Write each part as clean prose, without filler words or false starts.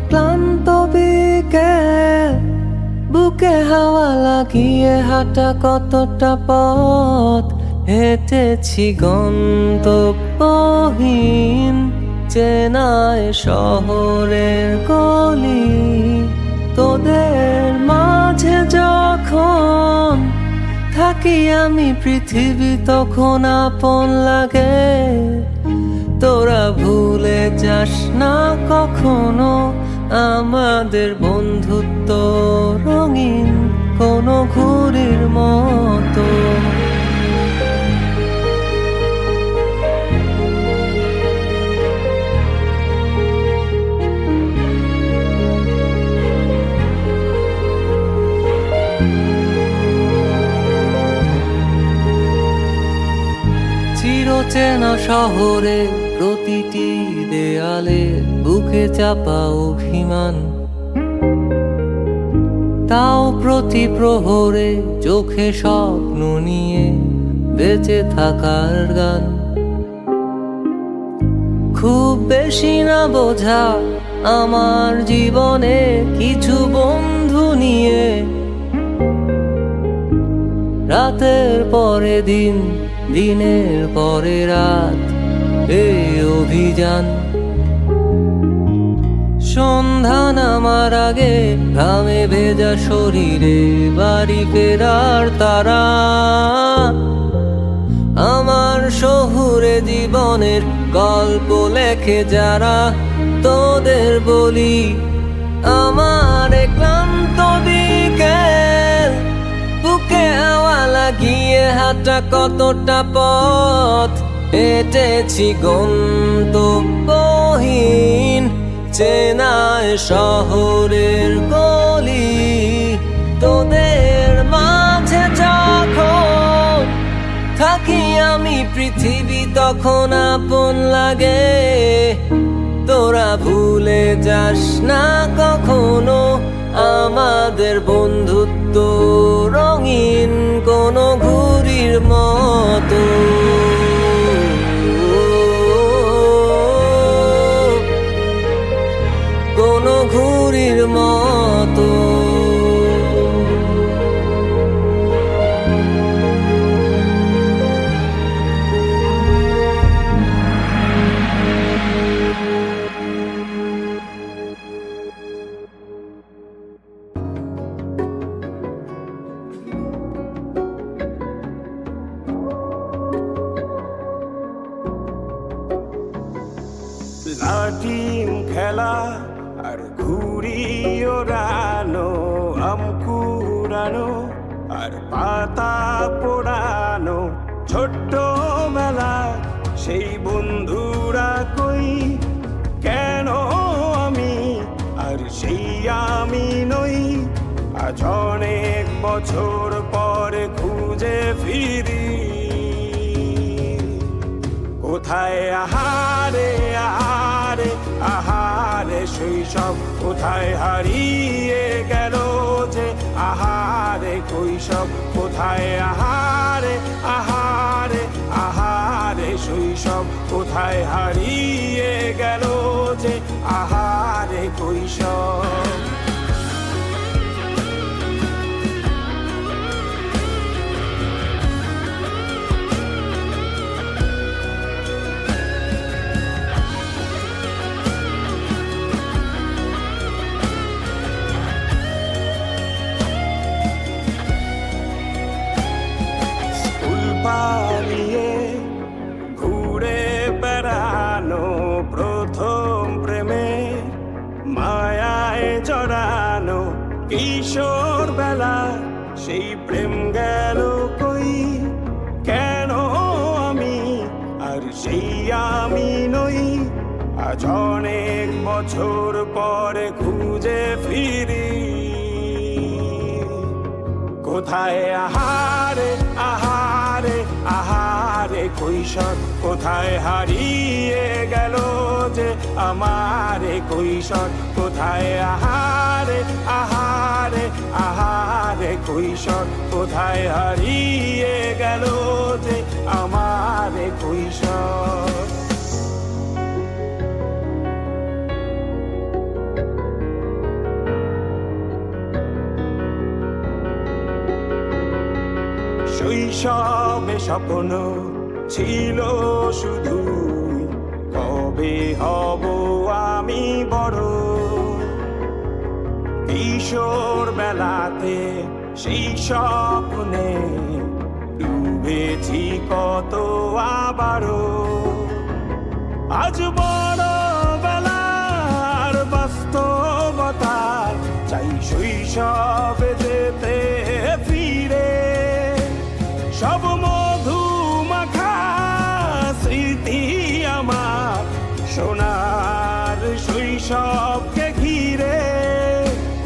ক্লান্ত বিকেল, বুকে হাওয়া লাগিয়ে হাঁটা কতটা পথ হেঁটেছি গন্তব্যহীন চেনায় শহরের গলি। তোদের মাঝে যখন থাকি আমি পৃথিবী তখন আপন লাগে। তোরা ভুলে যাস না কখনো আমাদের বন্ধুত্ব রঙিন কোনো ঘুড়ির মতো। চিরচেনা শহরে প্রতিটি দেয়ালে বুকে চাপা অভিমান, তাও প্রতি প্রহরে চোখে স্বপ্ন নিয়ে বেঁচে থাকার গান। খুব বেশি না বোঝা আমার জীবনে কিছু বন্ধু নিয়ে, রাতের পরে দিন, দিনের পরে রাত এই অভিযান। সন্ধ্যা নামার আগে ঘামে ভেজা শরীরে বাড়ি ফেরার তারা। আমার শহুরে জীবনের গল্প লেখে যারা, তোদের বলি আমার ক্লান্ত বিকেল, বুকে হাওয়া লাগিয়ে হাঁটা কতটা পথ হেঁটেছি গন্তব্যহীন চেনায় শহরের গলি। তোদের মাঝে যখন থাকি আমি পৃথিবী তখন আপন লাগে। তোরা ভুলে যাস না কখনো আমাদের বন্ধুত্ব রঙিন কোনো ঘুড়ির মতো। কোনো ঘুড়ির মতো। লাটিম খেলা আর ঘুড়ি ওড়ানো, আম কুড়ানো আর পাতা পোড়ানো, ছোট্ট মেলা সেই বন্ধুরা কই কেন আমি আর সেই আমি নই। আজ অনেক বছর পরে খুঁজে ফিরি কোথায় আহারে আহারে আহারে শৈশব, কোথায় হারিয়ে গেল যে আহারে কৈশব। কোথায় আহারে আহারে আহারে শৈশব, কোথায় হারিয়ে গেল যে আহারে কৈশব। পালিয়ে ঘুরে বেড়ানো, প্রথম প্রেমে মায়ায় জড়ানো, কিশোর বেলা সেই প্রেম গেল কই কেন আমি আর সেই আমি নই। আজ অনেক বছর পরে খুঁজে ফিরি কোথায় আহারে আহারে আহারে কৈশোর, কোথায় হারিয়ে গেল যে আমারে কৈশোর। কোথায় আহারে আহারে আহারে কৈশোর, কোথায় হারিয়ে গেল যে আমারে কৈশোর। শৈশবে স্বপ্ন ছিল শুধু কবে হব আমি বড়। কিশোর বেলাতে সেই স্বপ্নে ডুবেছি কত আবারও। আজ বড় বেলার বাস্তবতায় চাই শৈশবে যেতে ফিরে। সব মধু মাখা স্মৃতি আমার সোনার শৈশবকে ঘিরে।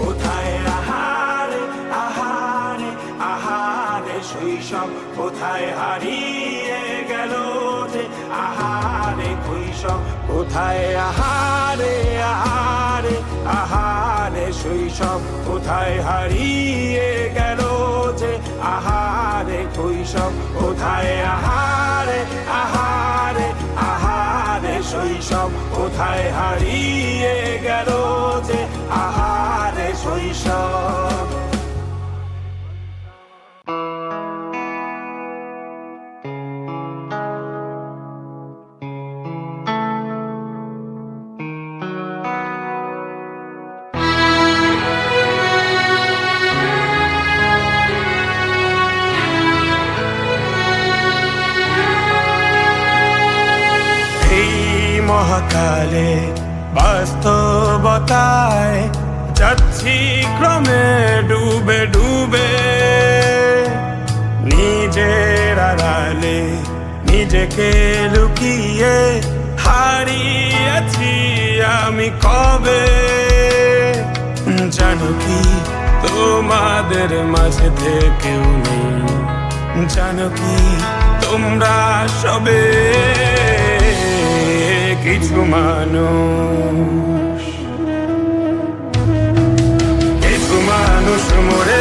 কোথায় আহারে আহারে আহারে শৈশব, কোথায় হারিয়ে গেল যে আহারে কৈশব। কোথায় আহারে আহারে আহারে শৈশব, কোথায় হারিয়ে গেল যে আহারে কৈশব। কোথায় আহারে আহারে আহারে শৈশব, কোথায় হারিয়ে গেল যে আহারে শৈশব। মহাকালে বাস্তবতায় যাচ্ছি ক্রমে ডুবে ডুবে। নিজের আড়ালে নিজেকে লুকিয়ে হারিয়েছি আমি কবে। জানো কি তোমাদের মাঝে থেকেও নেই, জানো কি তোমরা সবে কিছু মানুষ। কিছু মানুষ মরে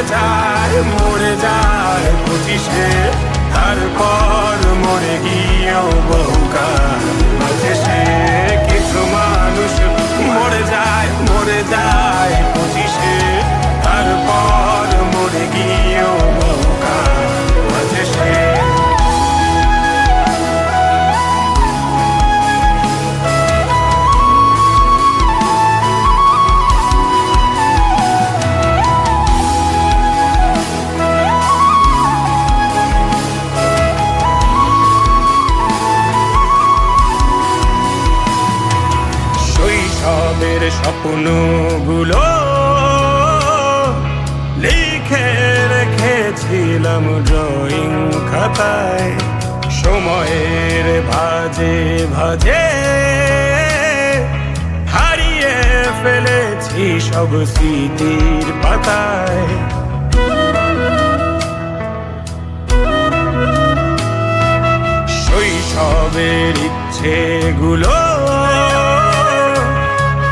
যায় 25-এ, তারপর মরে গিয়েও বহুকাল বাঁচে সে। কিছু মানুষ মরে যায় 25-এ, তারপর মরে গিয়েও বহুকাল বাঁচে সে। শৈশবের স্বপ্নগুলো লিখে রেখেছিলাম ড্রয়িং খাতায়। সময়ের ভাজে ভাজে হারিয়ে ফেলেছি সব স্মৃতির পাতায়। শৈশবের ইচ্ছেগুলো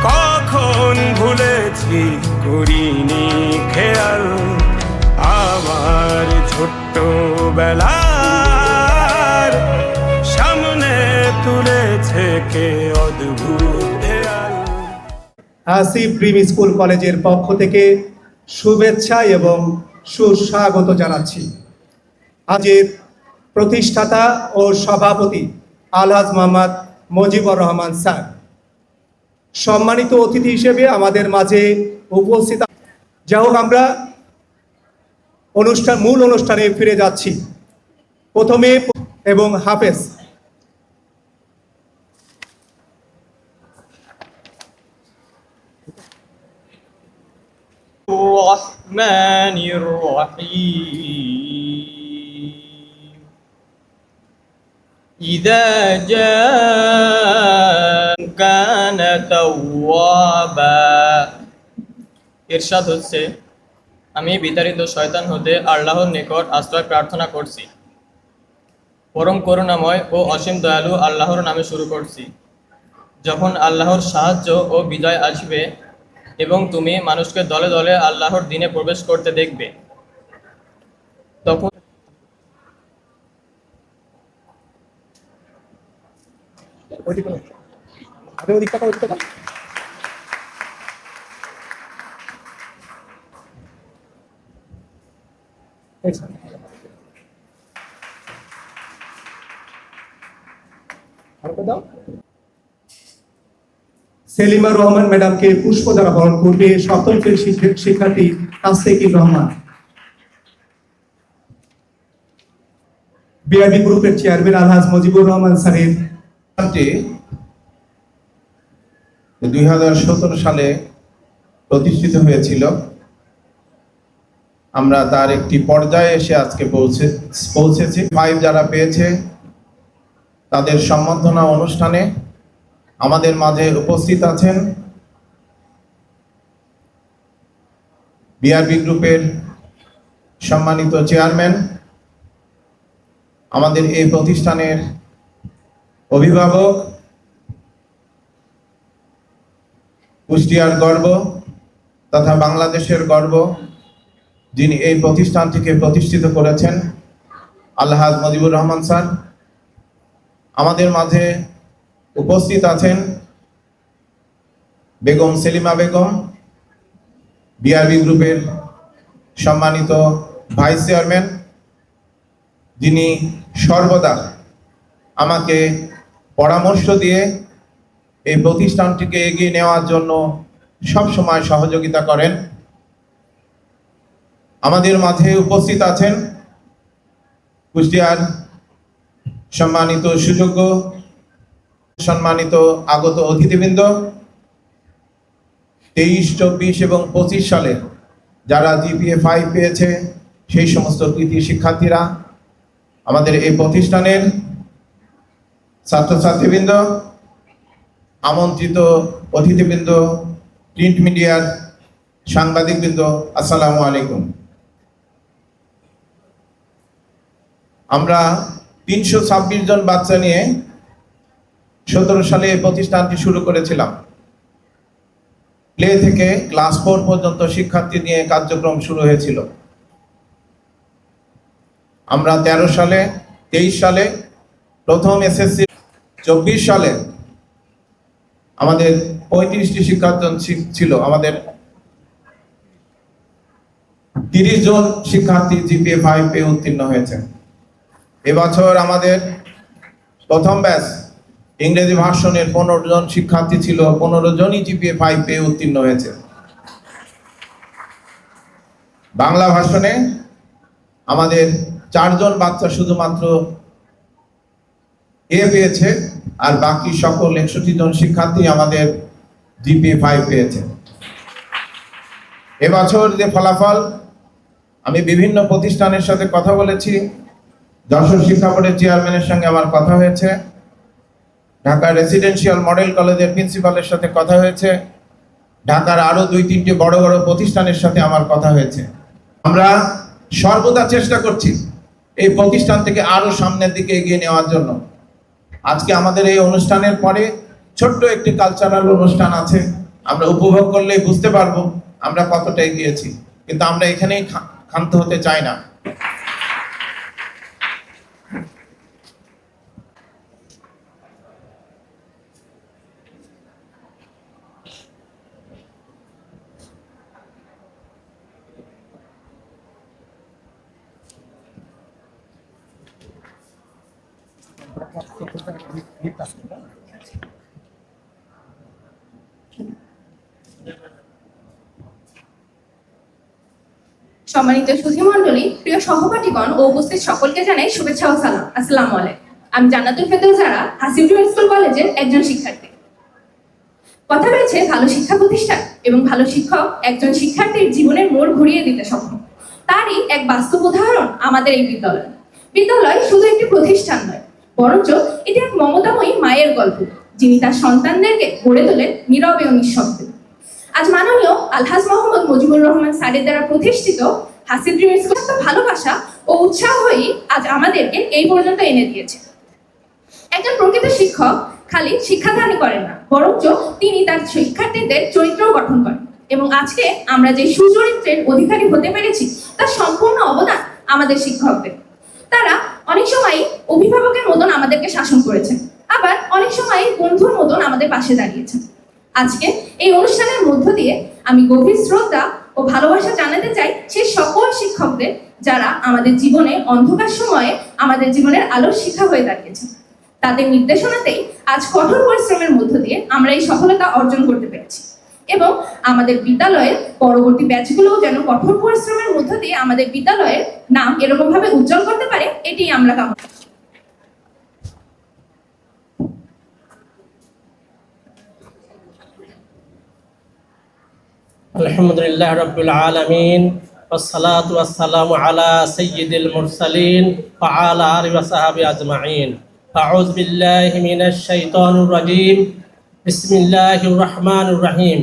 কখন ভুলেছি করিনি খেয়াল। আমার ছোট্ট বেলার সামনে তুলেছে কে অদ্ভুত দেয়াল। আসিফ ড্রিম স্কুল কলেজের পক্ষ থেকে শুভেচ্ছা এবং সুস্বাগত জানাচ্ছি। আজের প্রতিষ্ঠাতা ও সভাপতি আলহাজ মোহাম্মদ মুজিবুর রহমান স্যার, সম্মানিত অতিথি হিসেবে আমাদের মাঝে উপস্থিত। যাই হোক, আমরা মূল অনুষ্ঠানে ফিরে যাচ্ছি। প্রথমে এবং হাফেজ। الرحمن الرحيم إذا جاء كان توابا। ইরশাদ হচ্ছে, আমি বিতাড়িত শয়তান হতে আল্লাহর নিকট আশ্রয় প্রার্থনা করছি। পরম করুণাময় ও অসীম দয়ালু আল্লাহর নামে শুরু করছি। যখন আল্লাহর সাহায্য ও বিজয় আসবে এবং তুমি মানুষকে দলে দলে আল্লাহর দ্বীনে প্রবেশ করতে দেখবে, তখন সেলিমা রহমান ম্যাডামকে পুষ্প দ্বারা বরণ করবে সপ্তম শ্রেণীর শিক্ষার্থী তাসফিকুর রহমান। বিআরবি গ্রুপের চেয়ারম্যান আলহাজ মুজিবুর রহমান স্যারের 2017 সালে প্রতিষ্ঠিত হয়েছিল। আমরা তার একটি পর্যায়ে এসে আজকে পৌঁছেছি। 5 যারা পেয়েছে তাদের সম্বর্ধনা অনুষ্ঠানে আমাদের মাঝে উপস্থিত আছেন বিআরবি গ্রুপের সম্মানিত চেয়ারম্যান, আমাদের এই প্রতিষ্ঠানের অভিভাবক, কুষ্টিয়ার গর্ব তথা বাংলাদেশের গর্ব, যিনি এই প্রতিষ্ঠানটিকে প্রতিষ্ঠিত করেছেন, আলহাজ মুজিবুর রহমান স্যার। আমাদের মাঝে উপস্থিত আছেন বেগম সেলিমা বেগম, বিআরবি গ্রুপের সম্মানিত ভাইস চেয়ারম্যান, যিনি সর্বদা আমাকে পরামর্শ দিয়ে এই প্রতিষ্ঠানটিকে এগিয়ে নেওয়ার জন্য সব সময় সহযোগিতা করেন। আমাদের মাঝে উপস্থিত আছেন কুষ্টিয়ার সম্মানিত সুযোগ্য সম্মানিত আগত অতিথিবৃন্দ, 23, 24 এবং 25 সালে যারা GPA 5 পেয়েছে সেই সমস্ত কৃতি শিক্ষার্থীরা, আমাদের এই প্রতিষ্ঠানের ছাত্রছাত্রীবৃন্দ, আমন্ত্রিত অতিথিবৃন্দ, প্রিন্ট মিডিয়ার সাংবাদিকবৃন্দ, আসসালামু আলাইকুম। আমরা 326 জন বাচ্চা নিয়ে 17 সালে এই প্রতিষ্ঠানটি শুরু করেছিলাম। প্লে থেকে ক্লাস 4 পর্যন্ত শিক্ষার্থী নিয়ে কার্যক্রম শুরু হয়েছিল। আমরা 13 সালে, 23 সালে প্রথম এসএসসি, 24 সালে আমাদের 35টি শিক্ষার্থী ছিল। আমাদের 30 জন শিক্ষার্থী GPA 5 পেয়ে উত্তীর্ণ হয়েছে। এবছর আমাদের প্রথম ব্যাচ ইংরেজি ভার্সনের 15 জন শিক্ষার্থী ছিল, 15 জনই GPA 5 পেয়ে উত্তীর্ণ হয়েছে। বাংলা ভার্সনে আমাদের 4 জন বাচ্চা শুধুমাত্র এ পেয়েছে, আর বাকি সকল 61 জন শিক্ষার্থী আমাদের GPA 5 পেয়েছে। এবছর যে ফলাফল, আমি বিভিন্ন প্রতিষ্ঠানের সাথে কথা বলেছি, যশোর শিক্ষা বোর্ডের চেয়ারম্যানের সঙ্গে আমার কথা হয়েছে, ঢাকা রেসিডেন্সিয়াল মডেল কলেজের প্রিন্সিপালের সাথে কথা হয়েছে, ঢাকার আরো 2-3টি বড় বড় প্রতিষ্ঠানের সাথে আমার কথা হয়েছে। আমরা সর্বদা চেষ্টা করছি এই প্রতিষ্ঠান থেকে আরো সামনের দিকে এগিয়ে নেওয়ার জন্য। আজকে আমাদের এই অনুষ্ঠানের পরে ছোট্ট একটি কালচারাল অনুষ্ঠান আছে, আমরা উপভোগ করলেই বুঝতে পারবো আমরা কতটা এগিয়েছি, কিন্তু আমরা এখানেই ক্ষান্ত হতে চাই না। সম্মানিত সুধীমণ্ডলী, প্রিয় সহপাঠীগণ ও উপস্থিত সকলকে জানাই শুভেচ্ছা ও সালাম। আসসালামু আলাইকুম। আমি জান্নাতুল ফেরদৌস জারা, হাসিবুল স্কুল কলেজের একজন শিক্ষার্থী। কথা রয়েছে ভালো শিক্ষা প্রতিষ্ঠান এবং ভালো শিক্ষক একজন শিক্ষার্থীর জীবনের মোড় ঘুরিয়ে দিতে সক্ষম। তারই এক বাস্তব উদাহরণ আমাদের এই বিদ্যালয়। বিদ্যালয় শুধু একটি প্রতিষ্ঠান নয়, বরঞ্চ এটি এক মমতাময়ী মায়ের গল্প, যিনি তার সন্তানদেরকে গড়ে তোলেন নীরবে ও নিঃশব্দে। আজ মাননীয় আলহাজ মোহাম্মদ মুজিবুর রহমান স্যারের দ্বারা প্রতিষ্ঠিত হাসিব ড্রিম স্কুল ভালোবাসা ও উৎসাহই আজ আমাদেরকে এই পর্যন্ত এনে দিয়েছে। একজন প্রকৃত শিক্ষক খালি শিক্ষাদানই করেন না, বরঞ্চ তিনি তার শিক্ষার্থীদের চরিত্রও গঠন করেন। এবং আজকে আমরা যে সুচরিত্রের অধিকারী হতে পেরেছি তার সম্পূর্ণ অবদান আমাদের শিক্ষকদের। তারা অনেক সময় অভিভাবকের মতন আমাদেরকে শাসন করেছেন, আবার অনেক সময় বন্ধুর মতন আমাদের পাশে দাঁড়িয়েছেন। আজকে এই অনুষ্ঠানের মধ্য দিয়ে আমি গভীর শ্রদ্ধা ও ভালোবাসা জানাতে চাই সেই সকল শিক্ষকদের যারা আমাদের জীবনে অন্ধকার সময়ে আমাদের জীবনের আলোর শিখা হয়ে দাঁড়িয়েছে। তাদের নির্দেশনাতেই আজ কঠোর পরিশ্রমের মধ্য দিয়ে আমরা এই সফলতা অর্জন করতে পেরেছি এবং আমাদের বিদ্যালয়ের পরবর্তী ব্যাচগুলোও যেন কঠোর পরিশ্রমের মধ্য দিয়ে আমাদের বিদ্যালয়ের নাম এরকম ভাবে উজ্জ্বল করতে পারে, এটি আমরা কামনা করি। আলহামদুলিল্লাহ রাব্বিল আলামিন ওয়াসসালাতু ওয়াসসালামু আলা সাইয়্যিদিল মুরসালিন ওয়া আলা আলিহি ওয়া সাহবিহি আজমাইন। আউযু বিল্লাহি মিনাশ শাইতানির রাজীম। বিসমিল্লাহির রাহমানির রহিম।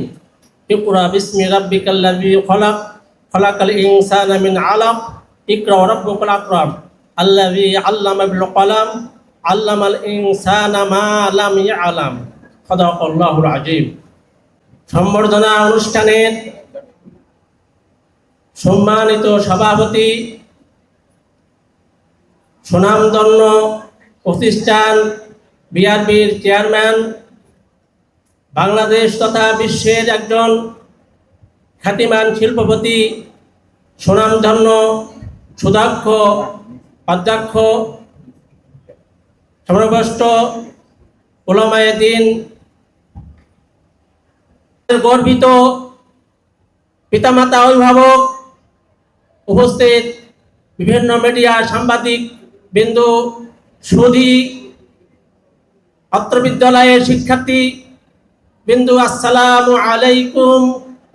ইকরা বিসমি রাব্বিকাল্লাযী খলাক খলাকাল ইনসানা মিন আলাক ইকরা ওয়া রাব্বুকাল আকরাম আল্লাযী আল্লামা বিল কলাম আল্লামাল ইনসানা মা লাম ইয়ালাম। সাদাকাল্লাহুল আযীম। সম্বর্ধনা অনুষ্ঠানের সম্মানিত সভাপতি, সুনামধন্য প্রতিষ্ঠান বিআরবির চেয়ারম্যান, বাংলাদেশ তথা বিশ্বের একজন খ্যাতিমান শিল্পপতি, সুনামধন্য সুদক্ষ অধ্যক্ষ, সর্বশ্রেষ্ঠ উলামায়ে দ্বীন, গর্বিত পিতামাতা, অভিভাবক, উপস্থিত বিভিন্ন মিডিয়া সাংবাদিক বিন্দু, সুধী, অত্র বিদ্যালয়ের শিক্ষার্থী বিন্দু, আসসালামু আলাইকুম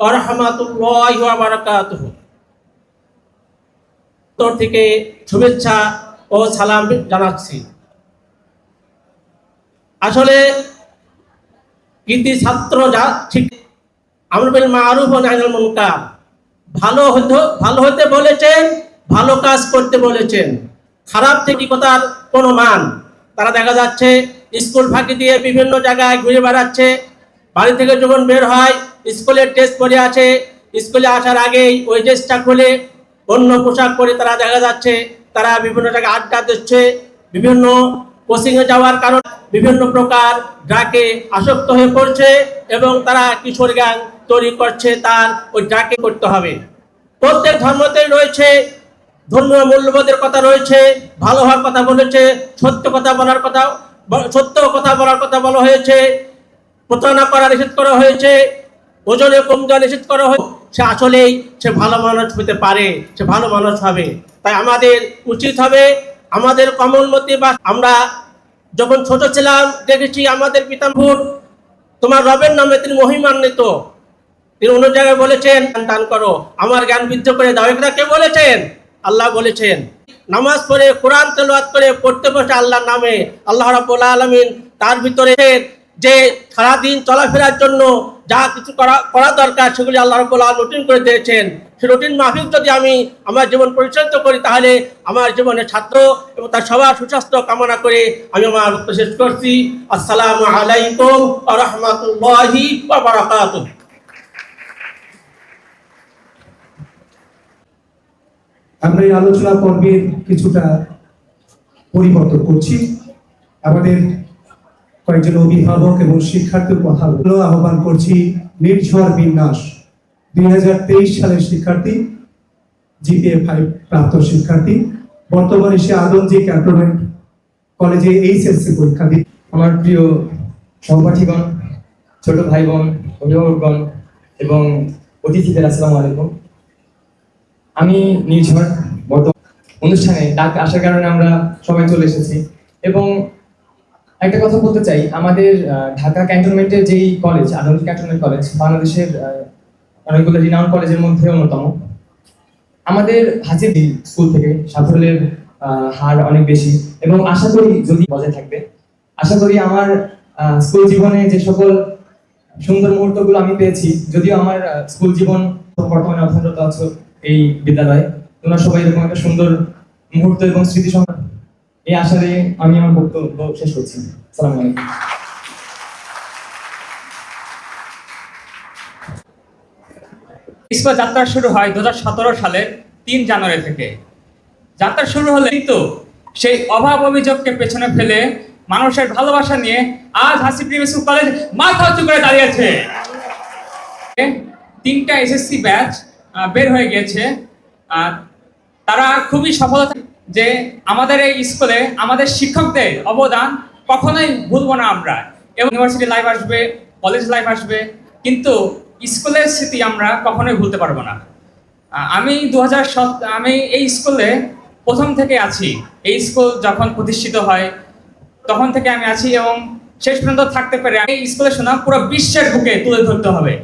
ওয়া রাহমাতুল্লাহি ওয়া বারাকাতুহু। তোর থেকে শুভেচ্ছা ও সালাম জানাচ্ছি। আসলে কৃতি ছাত্র যা ঠিক আমর বিল মারুফ ওয়া নাহয়ুল মুনকার, ভালো হতে বলেছেন, ভালো কাজ করতে বলেছেন, খারাপ থেকে কথার কোনো মান। তারা দেখা যাচ্ছে স্কুল ফাঁকি দিয়ে বিভিন্ন জায়গায় ঘুরে বেড়াচ্ছে, বাড়ি থেকে যখন বের হয় স্কুলের ড্রেস পরে আছে, স্কুলে আসার আগেই ওই ড্রেসটা খুলে অন্য পোশাক পরে তারা দেখা যাচ্ছে তারা বিভিন্ন জায়গায় আড্ডা দিচ্ছে, বিভিন্ন কোচিংয়ে যাওয়ার কারণে বিভিন্ন প্রকার ড্রাগে আসক্ত হয়ে পড়ছে এবং তারা কিশোর গ্যাং তৈরি করছে। তার ওই ড্রাগে করতে হবে। প্রত্যেক ধর্মতেই রয়েছে ধর্মীয় মূল্যবোধের কথা রয়েছে, ভালো হওয়ার কথা বলেছে, সত্য কথা বলার কথা বলা হয়েছে, প্রতারণা করা নিষেধ করা হয়েছে, ওজনে কম দেওয়া নিষেধ করা হয়েছে। সে আসলেই সে ভালো মানুষ হতে পারে, সে ভালো মানুষ হবে। তাই আমাদের উচিত হবে আমাদের কমলমতি বা আমরা যখন ছোট ছিলাম দেখেছি আমাদের পিতামহ তোমার রবের নামে তিনি মহিমান্বিত, তিনি অন্য জায়গায় বলেছেন দান করো, আমার জ্ঞান বৃদ্ধি করে দাও। এটা কে বলেছেন? আল্লাহ বলেছেন। নামাজ পড়ে কোরআন তেলাওয়াত করে পড়তে বসে আল্লাহর নামে, আল্লাহ রাব্বুল আলামিন তার ভিতরে যে সারাদিন চলাফেরার জন্য যা কিছু করা দরকার সেগুলি আল্লাহ রাব্বুল আলামিন রুটিন করে দিয়েছেন। সেই রুটিন মাফিক যদি আমি আমার জীবন পরিচালিত করি তাহলে আমার জীবনের ছাত্র এবং তার সবার সুস্বাস্থ্য কামনা করে আমি আমার বক্তব্য শেষ করছি। আসসালামু আলাইকুম ওয়া রাহমাতুল্লাহি ওয়া বারাকাতুহু। আমরা এই আলোচনা পর্বের কিছুটা পরিবর্তন করছি। আমাদের কয়েকজন অভিভাবক এবং শিক্ষার্থীর কথা বলে আহ্বান করছি নির্ঝর বিন্যাস 2023 সালের শিক্ষার্থী, জিপিএ 5 প্রাপ্ত শিক্ষার্থী, বর্তমানে সে আদমজি ক্যান্টনমেন্ট কলেজে এইচএসসি পরীক্ষা দিচ্ছে। আমার প্রিয় সহপাঠীগণ, ছোট ভাই বোন, অভিভাবকগণ এবং অতিথিদের আসসালামু আলাইকুম। আমি নির্ঝর অনুষ্ঠানে ডাক আসার কারণে আমরা সবাই চলে এসেছি এবং একটা কথা বলতে চাই, আমাদের ঢাকা ক্যান্টনমেন্টের যেই কলেজ আদমজি ক্যান্টনমেন্ট কলেজ বাংলাদেশের অনেকগুলো রিনাউন্ড কলেজের মধ্যে অন্যতম। আমাদের হাজির স্কুল থেকে সাফল্যের হার অনেক বেশি এবং আশা করি যদি বজায় থাকবে। আশা করি আমার স্কুল জীবনে যে সকল সুন্দর মুহূর্তগুলো আমি পেয়েছি, যদিও আমার স্কুল জীবন বর্তমানে অধ্যয়নরত আছে এই বিদ্যালয়ে, তোমরা সবাই এরকম একটা সুন্দর মুহূর্ত এবং স্মৃতি এই আশারে আমি আমার বক্তব্য শেষ করছি। আসসালামু আলাইকুম। ইসপা যাত্রা শুরু হয় 2017 সালের 3 জানুয়ারি থেকে। যাত্রা শুরু হলে কিন্তু সেই অভাব অভিযোগকে পেছনে ফেলে মানুষের ভালোবাসা নিয়ে আজ হাসি প্রিমিয়ার স্কুল কলেজ মাথা উঁচু করে দাঁড়িয়েছে। 3টা এসএসসি ব্যাচ বের হয়ে গিয়েছে। তারা খুবই সফলতা যে আমাদের এই স্কুলে আমাদের শিক্ষকদের অবদান কখনোই ভুলবো না আমরা। এবং ইউনিভার্সিটি লাইফ আসবে, কলেজ লাইফ আসবে, কিন্তু স্কুলের স্মৃতি আমরা কখনোই ভুলতে পারবো না। আমি আমি এই স্কুলে প্রথম থেকে আছি। এই স্কুল যখন প্রতিষ্ঠিত হয় তখন থেকে আমি আছি এবং শেষ পর্যন্ত থাকতে পেরে এই স্কুলের সুনাম পুরো বিশ্বের বুকে তুলে ধরতে হবে।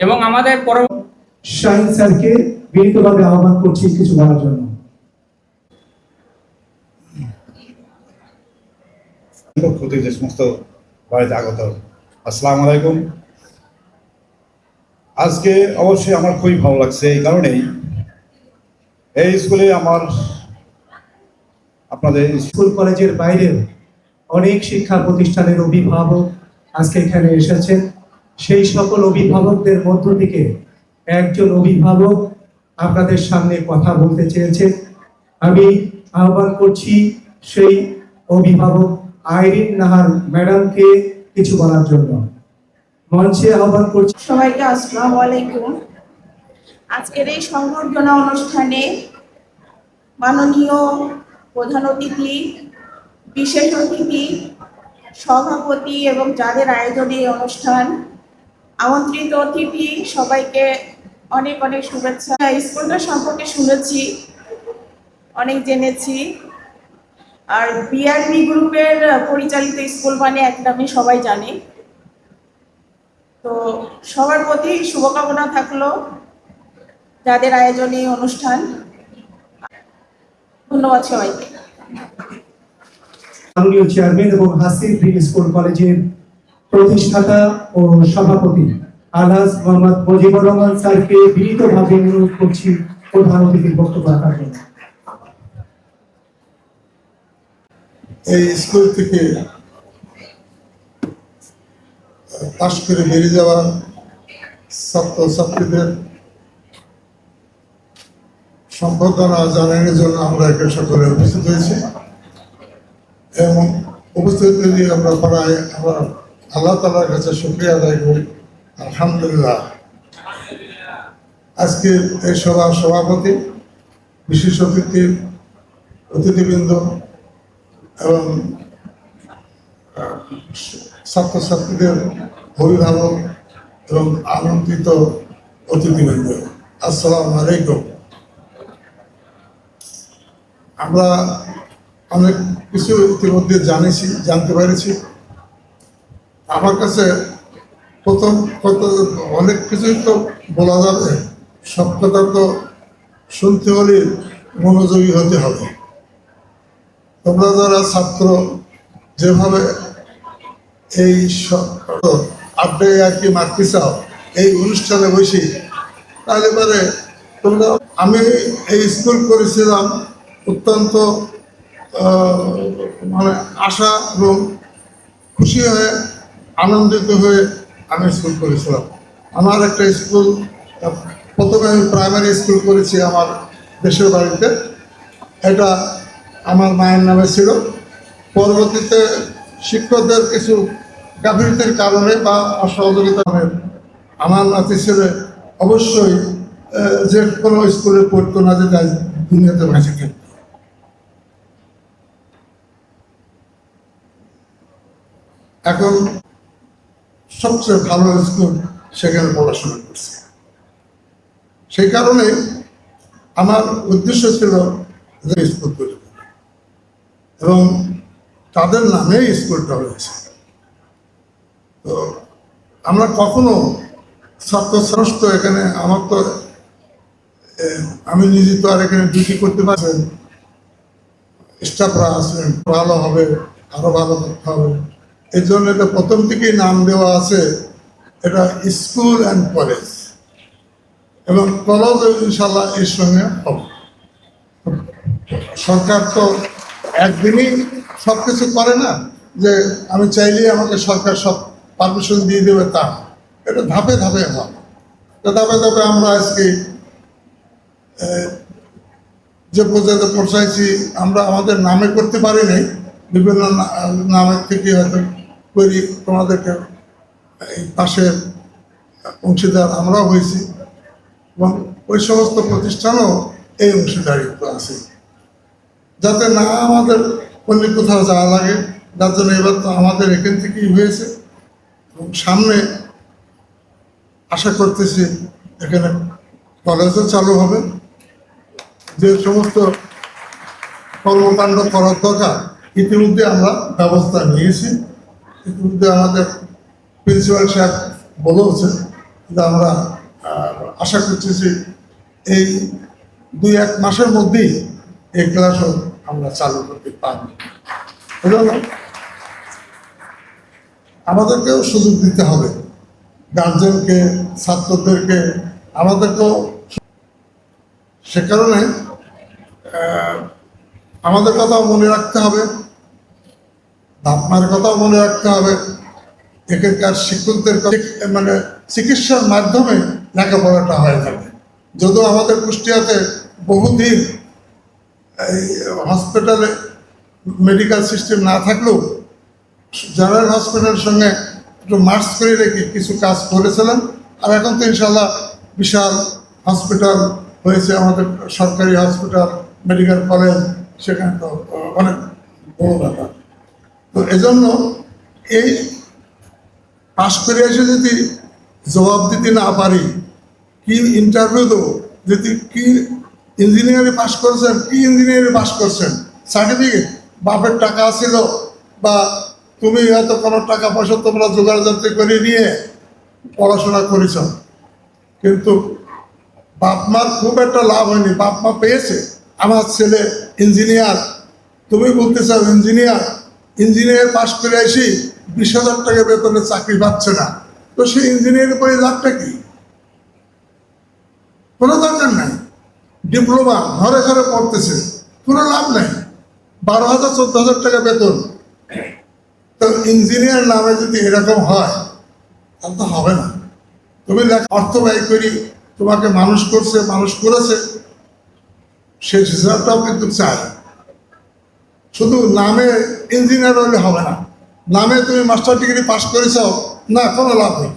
এবং আমাদের শাহিন স্যারকে বিনীতভাবে আহ্বান করছি কিছু বলার জন্য। যে সমস্ত বাড়িতে আগত, আসসালামু আলাইকুম। আজকে অবশ্যই আমার খুবই ভালো লাগছে এই কারণেই, এই স্কুলে আমার আপনাদের স্কুল কলেজের বাইরেও অনেক শিক্ষা প্রতিষ্ঠানের অভিভাবক আজকে এখানে এসেছেন। সেই সকল অভিভাবকদের মধ্য থেকে একজন অভিভাবক আপনাদের সামনে কথা বলতে চেয়েছেন। আমি আহ্বান করছি সেই অভিভাবক আইরিন নাহার ম্যাডামকে কিছু বলার জন্য। মঞ্চে আহ্বান করছি। সবাইকে আসসালামু আলাইকুম। আজকের এই সংবর্ধনা অনুষ্ঠানে মাননীয় প্রধান অতিথি, বিশেষ অতিথি, সভাপতি এবং যাদের আয়োজনে এই অনুষ্ঠান, আমন্ত্রিত অতিথি সবাইকে অনেক অনেক শুভেচ্ছা। স্কুলটা সম্পর্কে শুনেছি, অনেক জেনেছি। আর বিআরবি গ্রুপের পরিচালিত স্কুল মানে একদমই সবাই জানে। তো সবার প্রতি শুভকামনা থাকলো যাদের আয়োজনে এই অনুষ্ঠান। ধন্যবাদ সবাইকে। মাননীয় চেয়ারম্যান এবং হাসির গ্রিন স্কুল কলেজের প্রতিষ্ঠাতা ও সভাপতি আলহাজ মোহাম্মদ মুজিবুর রহমান স্যারকে বিনীতভাবে অনুরোধ করছি প্রধান অতিথির বক্তব্য রাখার জন্য। এই স্কুল থেকে পাশ করে বেরিয়ে যাওয়া ছাত্রছাত্রীদের সম্বর্ধনা জানানোর জন্য আমরা একে সকলে উপস্থিত হয়েছি এবং উপস্থিত হয়ে আমরা প্রায় আমরা আল্লাহ তাআলার কাছে শুকরিয়া আদায় করি। আলহামদুলিল্লাহ। আজকের এই সভার সভাপতি, বিশেষ অতিথিবৃন্দ এবং ছাত্রছাত্রীদের অভিভাবক এবং আমন্ত্রিত অতিথিবৃন্দ, আসসালামু আলাইকুম। আমরা অনেক কিছু ইতিমধ্যে জানতে পেরেছি। আমার কাছে প্রথম কথা, অনেক কিছুই তো বলা যাবে, সব কথা তো শুনতে হলে মনোযোগী হতে হবে। তোমরা যারা ছাত্র যেভাবে এই আড্ডে আর কি মারতে চাও এই অনুষ্ঠানে বসে, তাহলে পরে তোমরা, আমি এই স্কুল করেছিলাম অত্যন্ত মানে আশা এবং খুশি হয়ে আনন্দিত হয়ে আমি স্কুল করেছিলাম। আমার একটা স্কুল, প্রথমে আমি প্রাইমারি স্কুল করেছি আমার দেশের বাড়িতে, এটা আমার মায়ের নামে ছিল। পরবর্তীতে শিক্ষকদের কিছু গাফিলতির কারণে বা অসহযোগিতা আমার নাতি ছেলে অবশ্যই যে কোনো স্কুলে পড়তো না, যে দুনিয়াতে বেঁচে থাকতো। এখন সবচেয়ে ভালো স্কুল সেখানে পড়াশোনা করছে। সেই কারণে আমার উদ্দেশ্য ছিল যে স্কুল তৈরি করা এবং তাদের নামে স্কুলটা হয়েছে। তো আমরা কখনো ছাত্র এখানে, আমার তো আমি নিজে তো আর এখানে ডিউটি করতে পারছেন, স্টাফরা আছেন, ভালো হবে, আরো ভালো করতে হবে। এই জন্য এটা প্রথম থেকেই নাম দেওয়া আছে, এটা স্কুল অ্যান্ড কলেজ, এবং কলেজ ইনশাল্লাহ এর সঙ্গে হবে। সরকার তো একদিনই সব কিছু করে না, যে আমি চাইলেই আমাকে সরকার সব পারমিশন দিয়ে দেবে তা, এটা ধাপে ধাপে হয়। ধাপে ধাপে আমরা আজকে যে পর্যায়ে পৌঁছাইছি, আমরা আমাদের নামে করতে পারি নাই, বিভিন্ন নামের থেকে হয়তো করি, তোমাদেরকে এই পাশের অংশীদার আমরাও হয়েছি এবং ওই সমস্ত প্রতিষ্ঠানও এই অংশীদারিত্ব আছে। যাতে না আমাদের অন্য কোথাও যাওয়া লাগে, যার জন্য এবার তো আমাদের এখান থেকেই হয়েছে। এবং সামনে আশা করতেছি এখানে কলেজও চালু হবে। যে সমস্ত কর্মকাণ্ড করার দরকার ইতিমধ্যে আমরা ব্যবস্থা নিয়েছি। ইতিমধ্যে আমাদের প্রিন্সিপাল সাহেব বলেওছে যে আমরা আশা করতেছি এই 2-1 মাসের মধ্যেই এই ক্লাসও আমরা চালু করতে পারব। এজন্য আমাদেরকেও সুযোগ দিতে হবে, গার্জেনকে, ছাত্রদেরকে, আমাদেরকেও। সে কারণে আমাদের কথাও মনে রাখতে হবে, আপনার কথাও মনে রাখতে হবে। এখানকার শিক্ষকদের মানে চিকিৎসার মাধ্যমে লেখাপড়াটা হয়ে যাবে। যদিও আমাদের কুষ্টিয়াতে বহুদিন এই হসপিটালে মেডিকেল সিস্টেম না থাকলেও জেনারেল হসপিটালের সঙ্গে একটু মার্চ করে রেখে কিছু কাজ করেছিলেন। আর এখন তো ইনশাল্লাহ বিশাল হসপিটাল হয়েছে আমাদের, সরকারি হসপিটাল, মেডিকেল কলেজ, সেখানে তো অনেক বড় ব্যাপার। তো এজন্য এই পাশ করে এসে যদি জবাব দিতে না পারি, কি ইন্টারভিউ দেবো, যদি কি ইঞ্জিনিয়ারে পাশ করছেন, কি ইঞ্জিনিয়ারে পাশ করছেন, সার্টিফিকেট বাপের টাকা ছিল বা তুমি হয়তো কোনো টাকা পয়সা তোমরা জোগাড় জাতি করে নিয়ে পড়াশোনা করেছ, কিন্তু বাপ মার খুব একটা লাভ হয়নি। বাপ মা পেয়েছে আমার ছেলে ইঞ্জিনিয়ার, তুমি বলতে চাও ইঞ্জিনিয়ার পাশ করে আসি 20,000 টাকা বেতনে চাকরি পাচ্ছে না, তো সেই ইঞ্জিনিয়ারের পরে লাভটা কি? কোনো দরকার নাই। ডিপ্লোমা ঘরে ঘরে পড়তেছে, কোনো লাভ নাই, 12,000 14,000 টাকা বেতন। তো ইঞ্জিনিয়ার নামে যদি এরকম হয় তাহলে তো হবে না। তুমি অর্থ ব্যয় করি তোমাকে মানুষ করেছে, সেই হিসাবটাও কিন্তু চাই। শুধু নামে ইঞ্জিনিয়ার হলে হবে না, নামে তুমি মাস্টার ডিগ্রি পাস করেছ না, কোনো লাভ নেই।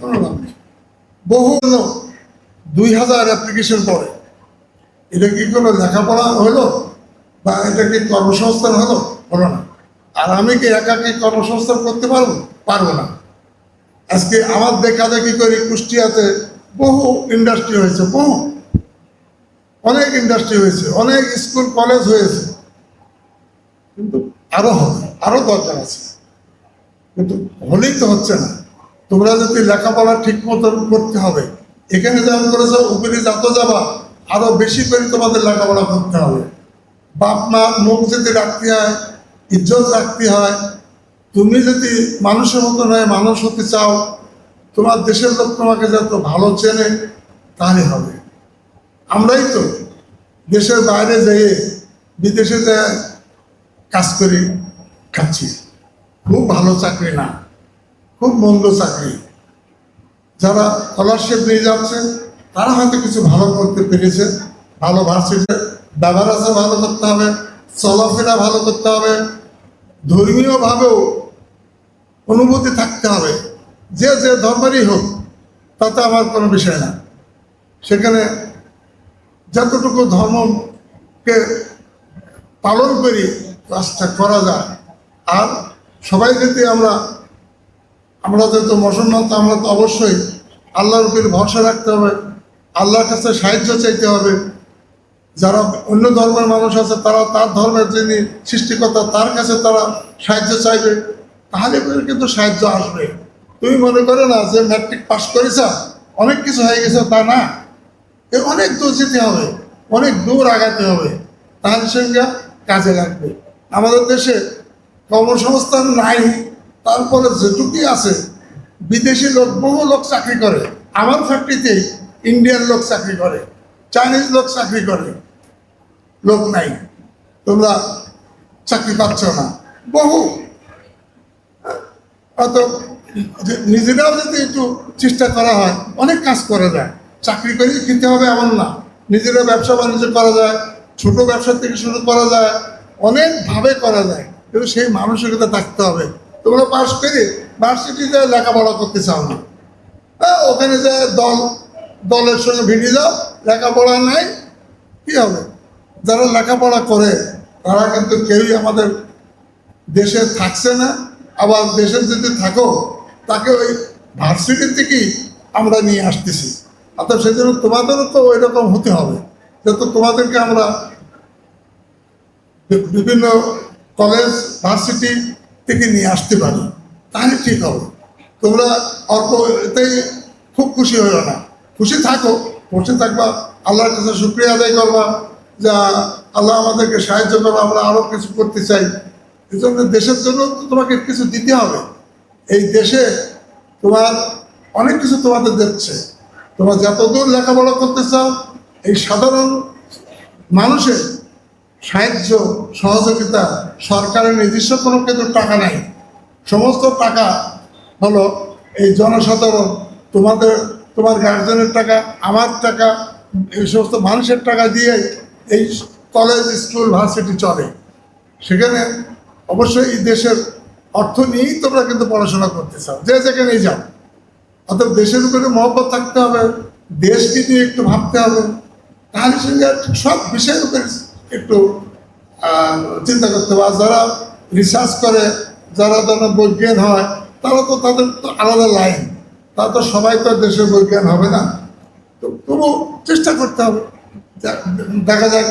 বহু 2,000 অ্যাপ্লিকেশন পড়ে, এটা কি কোনো লেখাপড়া হলো বা এটা কি কর্মসংস্থান হলো না। আর আমি কি একাকে কর্মসংস্থান করতে পারবো না। আজকে আমার দেখা দেখি করি কুষ্টিয়াতে বহু ইন্ডাস্ট্রি হয়েছে, অনেক ইন্ডাস্ট্রি হয়েছে, অনেক স্কুল কলেজ হয়েছে, কিন্তু আরো হবে, আরো দরকার আছে, কিন্তু হলেই তো হচ্ছে না। তোমরা যদি লেখাপড়া ঠিক মতো করতে হবে, এখানে যেমন করেছো উপরে যত যাবা আরো বেশি করে তোমাদের লেখাপড়া করতে হবে। বাপ মা মুখ যদি রাখতে হয়, ইজ্জত রাখতে হয়, তুমি যদি মানুষের মতো নয় মানুষ হতে চাও, তোমার দেশের লোক তোমাকে যত ভালো চেনে তাহলে হবে। আমরাই তো দেশের বাইরে যেয়ে বিদেশে যে কাজ করি খাচ্ছি, খুব ভালো চাকরি না, খুব মন্দ চাকরি। যারা স্কলারশিপ নিয়ে যাচ্ছে তারা হয়তো কিছু ভালো করতে পেরেছে, ভালো ভার্সিটি ব্যবহার আছে ভালো করতে হবে, চলাফেরা ভালো করতে হবে, ধর্মীয়ভাবেও অনুভূতি থাকতে হবে। যে ধর্মেরই হোক তাতে আমার কোনো বিষয় না। সেখানে যতটুকু ধর্মকে পালন করি কাজটা করা যায়। আর সবাই যদি আমরা যেহেতু মুসলমান, তো আমরা তো অবশ্যই আল্লাহর উপর ভরসা রাখতে হবে, আল্লাহর কাছে সাহায্য চাইতে হবে। যারা অন্য ধর্মের মানুষ আছে তারা তার ধর্মের যিনি সৃষ্টিকর্তা তার কাছে তারা সাহায্য চাইবে, তাহলে কিন্তু সাহায্য আসবে। তুমি মনে করো না যে ম্যাট্রিক পাস করেছ অনেক কিছু হয়ে গেছে, তা না। অনেক দূর যেতে হবে, অনেক দূর আগাতে হবে, তাহলে সঙ্গে কাজে লাগবে। আমাদের দেশে কর্মসংস্থান নাই, তারপরে যেটুকুই আছে বিদেশি লোক, বহু লোক চাকরি করে। আমার ফ্যাক্টরিতেই ইন্ডিয়ান লোক চাকরি করে, চাইনিজ লোক চাকরি করে, লোক নাই। তোমরা চাকরি পাচ্ছ না, বহু। অত নিজেরাও যদি একটু চেষ্টা করা হয় অনেক কাজ করা যায়। চাকরি করে খেতে হবে এমন না, নিজেরা ব্যবসা বাণিজ্য করা যায়, ছোট ব্যবসা থেকে শুরু করা যায়, অনেকভাবে করা যায়, কিন্তু সেই মানসিকতা থাকতে হবে। তোমরা পাস করে ভার্সিটিতে লেখাপড়া করতে চাও না, ওখানে যে দলের সঙ্গে ভিড়ে যাও, লেখাপড়া নাই, কি হবে? যারা লেখাপড়া করে তারা কিন্তু কেউই আমাদের দেশে থাকছে না, আবার দেশে যদি থাকো তাকে ওই ভার্সিটি থেকেই আমরা নিয়ে আসতেছি। অর্থাৎ সেই জন্য তোমাদেরও তো ওই রকম হতে হবে, যেহেতু তোমাদেরকে আমরা বিভিন্ন কলেজ ভার্সিটি থেকে নিয়ে আসতে পারি, তাহলে ঠিক হবে। তোমরা অল্প এতেই খুব খুশি হইও না, খুশি থাকো, খুশি থাকবা, আল্লাহর কাছে শুকরিয়া আদায় করবা যা আল্লাহ আমাদেরকে সাহায্য করবো, আমরা আরো কিছু করতে চাই। এই জন্য দেশের জন্য তোমাকে কিছু দিতে হবে। এই দেশে তোমার অনেক কিছু তোমাদের দিচ্ছে, তোমরা যতদূর লেখাপড়া করতে চাও, এই সাধারণ মানুষের সাহায্য সহযোগিতা, সরকারের নিজস্ব কোনো কিন্তু টাকা নাই, সমস্ত টাকা হলো এই জনসাধারণ, তোমার গার্জেনের টাকা, আমার টাকা, এই সমস্ত মানুষের টাকা দিয়ে এই কলেজ স্কুল ভার্সিটি চলে। সেখানে অবশ্যই এই দেশের অর্থ নিয়েই তোমরা কিন্তু পড়াশোনা করতে চাও, যে যেখানেই যাও। অর্থাৎ দেশের উপরে মহব্বত থাকতে হবে, দেশকে নিয়ে একটু ভাবতে হবে, তাহলে সঙ্গে সব বিষয়ের উপরে একটু চিন্তা করতে হবে। আর যারা রিসার্চ করে, যারা ধরনের বৈজ্ঞান হয়, তারা তো তাদের তো আলাদা লাইন, তারা তো সবাই তো দেশের বৈজ্ঞান হবে না। তো তবু চেষ্টা করতে হবে, দেখা যাক।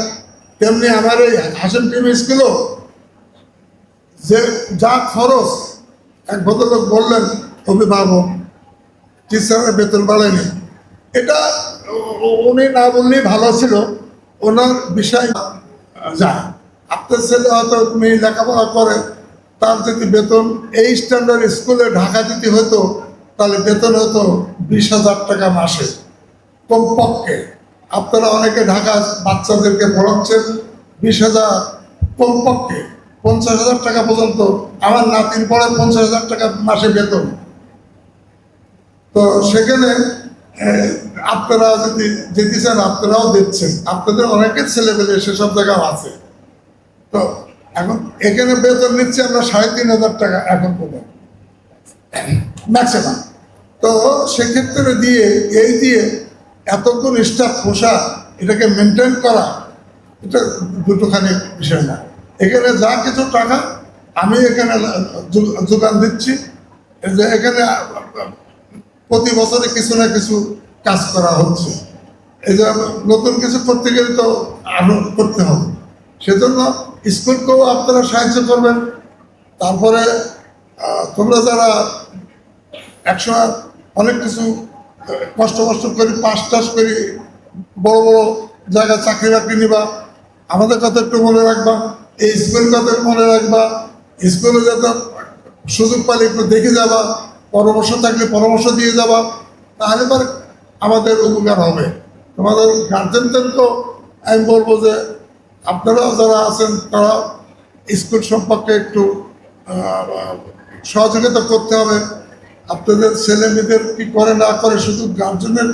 তেমনি আমার এই হাসেম প্রিমি স্কুলও যে যা খরচ, এক ভদ্রলোক বললেন অভিভাবক, টিচারের বেতন বাড়েনি, এটা উনি না বললেই ভালো ছিল, ওনার বিষয় যায়। আপনার ছেলে হয়তো তুমি লেখাপড়া করে, তার যদি বেতন এই স্ট্যান্ডার্ড স্কুলে ঢাকা দিতে হতো, তাহলে বেতন হতো 20,000 টাকা মাসে কমপক্ষে। আপনারা অনেকে ঢাকা বাচ্চাদেরকে পড়াচ্ছেন 20,000, কমপক্ষে 50,000 টাকা পর্যন্ত। আমার নাতির পরে 50,000 টাকা মাসে বেতন। তো সেখানে আপনারা যদি যেতে চান, আপনারাও দিচ্ছেন, আপনাদের অনেকের ছেলেপেলে সেসব জায়গাও আছে। তো এখন এখানে বেতন নিচ্ছে আমরা 3,500 টাকা এখন পর্যন্ত ম্যাক্সিমাম। তো সেক্ষেত্রে দিয়ে এতক্ষণ স্টাফ পোষা, এটাকে মেনটেন করা, এটা দুটোখানি বিষয় না। এখানে যা কিছু টাকা আমি এখানে যোগান দিচ্ছি, যে এখানে প্রতি বছরে কিছু না কিছু কাজ করা হচ্ছে। এই যে নতুন কিছু করতে গেলে তো আরো করতে হবে, সেজন্য স্কুলকেও আপনারা সাহায্য করবেন। তারপরে তোমরা যারা একসময় অনেক কিছু কষ্ট করে পাস টাস করে বড় বড় জায়গায় চাকরি বাকরি নিবা, আমাদের কথা একটু মনে রাখবা, এই স্কুলের কথা মনে রাখবা। স্কুলে যাতে সুযোগ পালে একটু দেখে যাবা, পরামর্শ থাকলে পরামর্শ দিয়ে যাবা, তাহলে পরে আমাদের উপকার হবে। তোমাদের গার্জেনদেরকেও আমি বলবো যে আপনারাও যারা আছেন, তারা স্কুল সম্পর্কে একটু সহযোগিতা করতে হবে। আপনাদের ছেলে মেয়েদের কি করে না করে শুধু গার্জেনের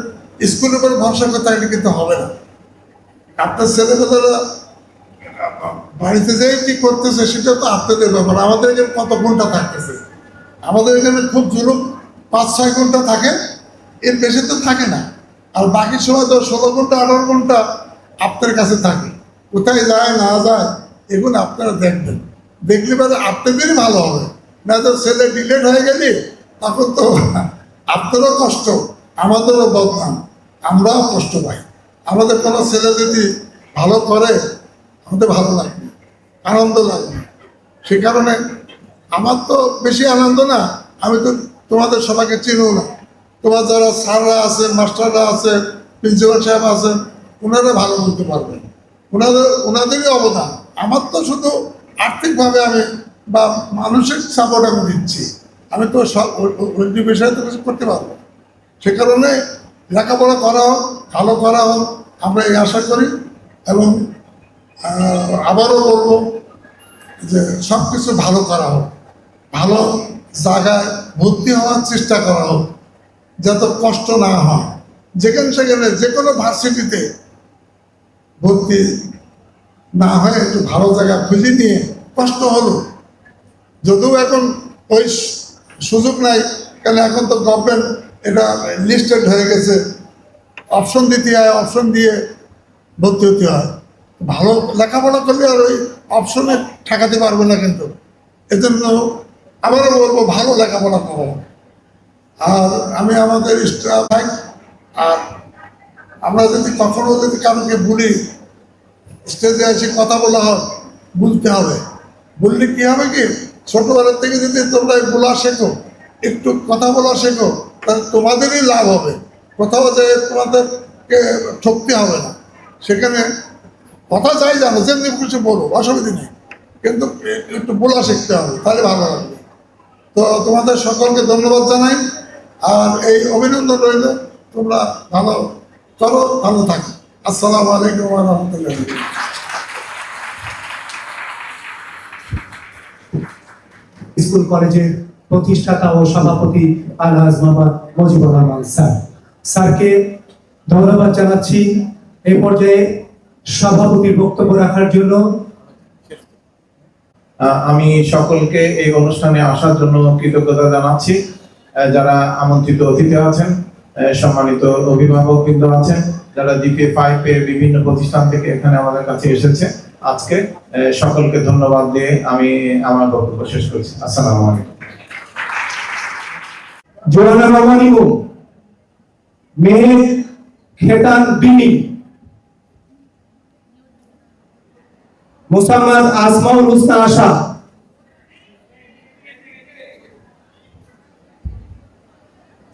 স্কুলের উপরে ভরসা করে থাকলে কিন্তু হবে না। আপনার ছেলেমেয়েরা বাড়িতে যেয়ে কি করতেছে সেটা তো আপনাদের ব্যাপার। আমাদের এখানে কত ঘন্টা থাকতেছে, আমাদের এখানে খুব জুলুম 5-6 ঘন্টা থাকে, এর বেশি তো থাকে না। আর বাকি সময় তো 16 ঘন্টা 18 ঘন্টা আপনার কাছে থাকে। কোথায় যায় না যায় এগুলো আপনারা দেখবেন, দেখলে পরে আপনাদেরই ভালো হবে। না তো ছেলে ডিলেট হয়ে গেলে তখন তো আপনারও কষ্ট, আমাদেরও বদনাম, আমরাও কষ্ট পাই। আমাদের কোনো ছেলে যদি ভালো করে আমাদের ভালো লাগবে, আনন্দ লাগবে। সে কারণে আমার তো বেশি আনন্দ না, আমি তো তোমাদের সবাইকে চিনও না। তোমার যারা স্যাররা আছেন, মাস্টাররা আছেন, প্রিন্সিপাল সাহেব আছেন, ওনারা ভালো বলতে পারবেন, ওনাদেরই অবদান। আমার তো শুধু আর্থিকভাবে আমি বা মানসিক সাপোর্ট আমি দিচ্ছি, আমি তো সব ওই বিষয়ে তো কিছু করতে পারবো। সে কারণে লেখাপড়া করা হোক, ভালো করা হোক, আমরা এই আশা করি। এবং আবারও বলবো যে সব কিছু ভালো করা হোক, ভালো জায়গায় ভর্তি হওয়ার চেষ্টা করা হোক, যাতে কষ্ট না হয়। যেখানে সেখানে যে কোনো ভার্সিটিতে ভর্তি না হয় একটু ভালো জায়গা খুঁজে নিয়ে, কষ্ট হলো যদিও এখন ওই সুযোগ নাই, কারণ এখন তো গভর্নমেন্ট এটা লিস্টেড হয়ে গেছে, অপশন দিতে হয়, অপশন দিয়ে ভর্তি হতে হয়। ভালো লেখাপড়া করলে আর ওই অপশনে ঠেকাতে পারবে না, কিন্তু এজন্য আবারও বলবো ভালো লেখাপড়া করো। আর আমি আমাদের স্টাফ আর আমরা যদি কখনো যদি কারোকে বলি স্টেজে এসে কথা বলা হয়, বলতে হবে। বললে কি হবে কি, ছোটবেলার থেকে যদি তোমরা বলা শেখো, একটু কথা বলা শেখো, তাহলে তোমাদেরই লাভ হবে। কোথাও যে তোমাদেরকে ঠকতে হবে না। সেখানে কথা চাই জানো, যেমনি কিছু বলো, অসুবিধা নেই, কিন্তু একটু বলা শিখতে হবে, তাহলে ভালো লাগবে। তো তোমাদের সকলকে ধন্যবাদ জানাই, আর এই অভিনন্দন রইল, তোমরা ভালো করো, ভালো থাকো। আসসালামু আলাইকুম ওয়া রাহমাতুল্লাহি। স্কুল কলেজের প্রতিষ্ঠাতা ও সভাপতি আলহাজ মোহাম্মদ মুজিবুর রহমান স্যারকে ধন্যবাদ জানাচ্ছি এই পর্যায়ে সভাপতির বক্তব্য রাখার জন্য। আমি সকলকে এই অনুষ্ঠানে আসার জন্য কৃতজ্ঞতা জানাচ্ছি। যারা আমন্ত্রিত অতিথি আছেন, সম্মানিত অভিভাবকবৃন্দ আছেন, যারা জিপিএ 5 এর বিভিন্ন প্রতিষ্ঠান থেকে এখানে আমাদের কাছে এসেছে আজকে, সকলকে ধন্যবাদ দিয়ে আমি আমার বক্তব্য শেষ করছি। আসসালামু আলাইকুম। জোরানা রহমানিমু মেহের খেতান বিনি মুসাম্মদ আসমাউল হুসনা আশা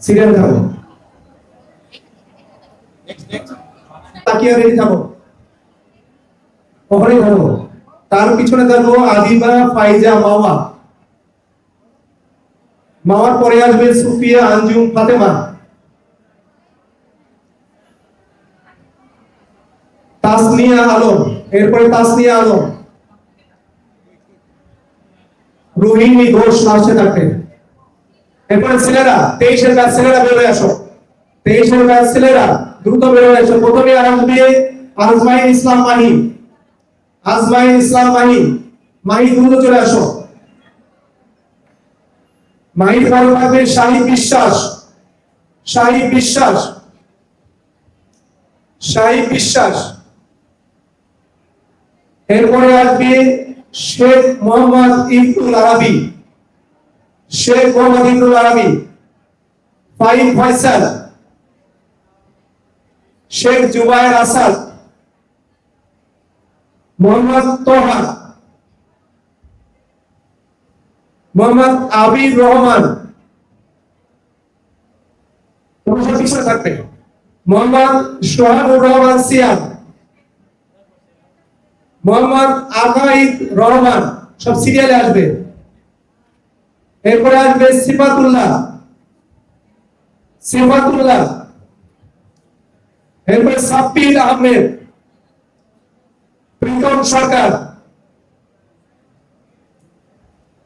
সিরিয়াল থাকো, তাকিয়া রেডি থাকো, ওখানে থাকো। তার পিছনে থাকো আদিবা ফাইজা মাওয়া, মাওয়ার পরে আসবে সুফিয়া আঞ্জুম ফাতেমা, তাসনিয়া আলম, এরপরে তাসনিয়া আলম, রোহিণী ঘোষ লাস্টে থাকবে। এরপরে ছেলেরা 23 এর ব্যাচ ছেলেরা বের হয়ে আসো, 23 এর ব্যাচ ছেলেরা দ্রুত বের হয়ে আসো। প্রথমে আসবে আজমাইন ইসলাম মাহি, আজমাইন ইসলাম মাহি, মাহি দ্রুত চলে আসো। মাহি পরে থাকবে শাহিদ বিশ্বাস, শাহিদ বিশ্বাস, শাহিদ বিশ্বাস। এরপরে আসবে শেখ মোহাম্মদ ইবনুল আরবি, শেখ মোহাম্মদ ইবনুল আরবি, ফাইম ফয়সাল, শেখ জুবায়ের আসাদ, মোহাম্মদ তোহা, মোহাম্মদ আবির রহমান, তোমার পিছনে থাকবে মোহাম্মদ সোহানুর রহমান সিয়াম, মোহাম্মদ আকাইদ রহমান, সব সিরিয়ালে আসবে। এরপরে আসবে সিফাতুল্লাহ, সিফাতুল্লাহ, এরপরে সাব্বির আহমেদ, প্রীতম সরকার,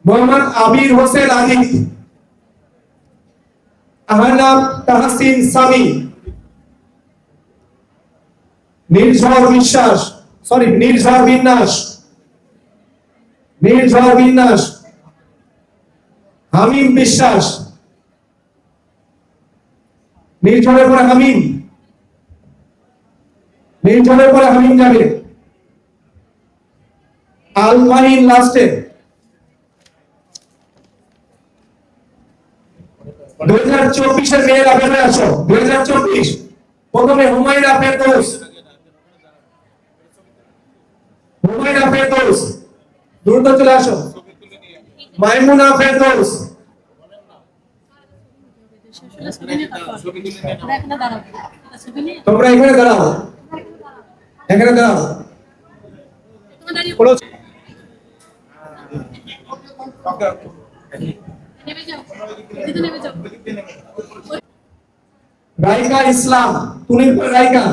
মোহাম্মদ আবির হোসেন আলী, আহনাব তাহসিন সামি, নির্ঝর বিশ্বাস, সরি নির্ঝর বিন্যাস, নির্ঝর বিন্যাস, হামিম বিশ্বাস, নির্ঝরের পরে হামিম, নির্ঝরের পরে হামিম যাবে। আল মাহিন লাস্টে। 2024 এর মেয়েরা বের হয়ে আসো, 2024। প্রথমে হুমায়রা ফেরদৌস, হুমায়রা ফেরদৌস দ্রুত চলে আসো। মাইমুনা ফেরদৌস, তোমরা এখানে দাঁড়াও, এখানে দাঁড়াও। রাইকা ইসলাম, তুনিরপুর রাইকা,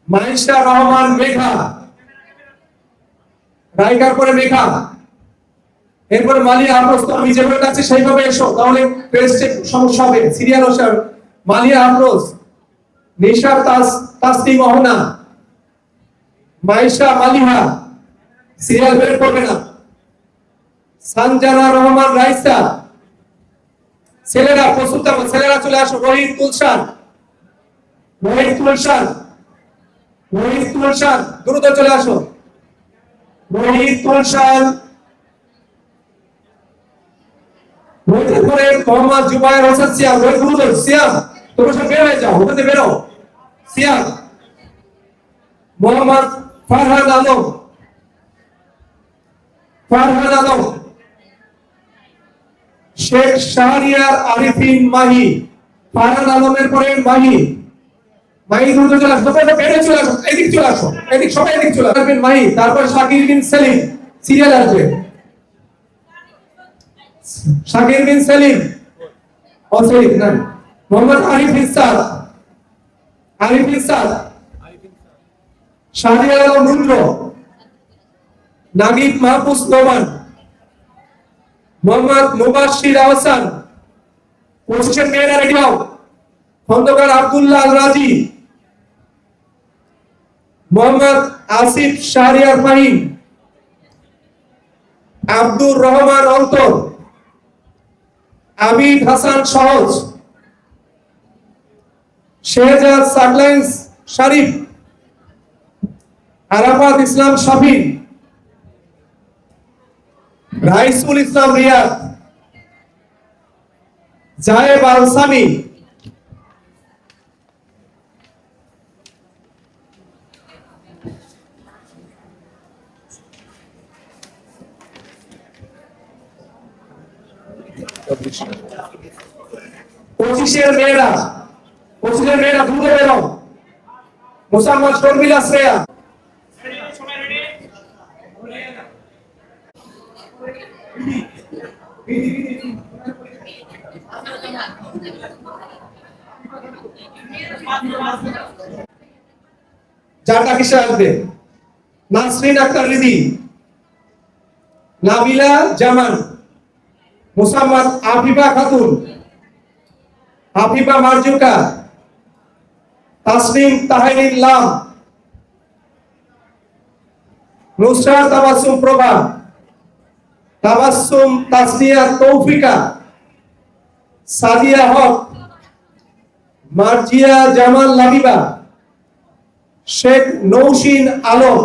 মাইশা রহমান মেঘা, রাইকার পরে মেঘা, এরপরে মালিয়া আফরোজ। আমি যেভাবে কাছে সেইভাবে এসো, তাহলে প্রেস্টে সমস্যা হবে। সিরিয়াল ওসার মালিয়া আফরোজ, নিশার তাসনিম অহনা, মাইশা মালিহা, সিরিয়াল বের করবে না। সানজানা রহমান রাইসা, ছেলেরা প্রস্তুত থাকো, ছেলেরা চলে আসো। রোহিত তুলশান, রোহিত তুলশান, রোহিত তুলশান দ্রুত চলে আসো। রোহিত কলসাল, রোহিতের পরে মোহাম্মদ জুবায়ের হোসেন সিয়াম। রোহিত গুরুদর সিয়াম, তোমরা সব বের হয়ে যাও, ওখানে বেরো। সিয়াম, মোহাম্মদ ফারহান আলম, ফারহান আলম, শেখ শাহরিয়ার আরিফিন মাহি। ফারহান আলমের পরে মাহি। মাহি দ্রুত চলে আসো, তোমরা বেড়ে চলে আসো, এদিক চলে আসো, এদিক সবাই এদিক চলে আসবেন। মাহি, তারপর শাকির বিন সেলিম সিরিয়াল আসবে। শাকির বিন সেলিম, ও সেলিম না, মোহাম্মদ আরিফ ইসাদ, আরিফ ইসাদ, শাহরিয়ার আলম রুদ্র, নাগিব মাহফুজ নোমান, মোহাম্মদ মুবাশশির আহসান। পজিশন মেয়েরা রেডি হও। খন্দকার আব্দুল্লাহ আল রাজি, মোহাম্মদ আসিফ শাহরিয়ার ফাহিম, আব্দুর রহমান অন্তর, আবিদ হাসান সহজ, শেহজাদ সাকলাইন্স শরীফ, আরাফাত ইসলাম শাফিন, রাইসুল ইসলাম রিয়াদ, জায়েব আল সামি, পঁচিশের মেয়েরা দ্রুত বেরো। মুসাম্মদ শর্মিলা শ্রেয়া, চারটা কিসে আসবে? নাসরিন আক্তার রিদি, নাবিলা জামান, মুসাম্মদ আফিফা খাতুন, আফিফা মারজুকা, তাসনিম তাহরিন লাম, নুসরাত তাবাসসুম প্রভা, তাবাসসুম তাসনিয়া তৌফিকা, সাদিয়া হক, মার্জিয়া জামাল লাবিবা, শেখ নৌশিন আলম,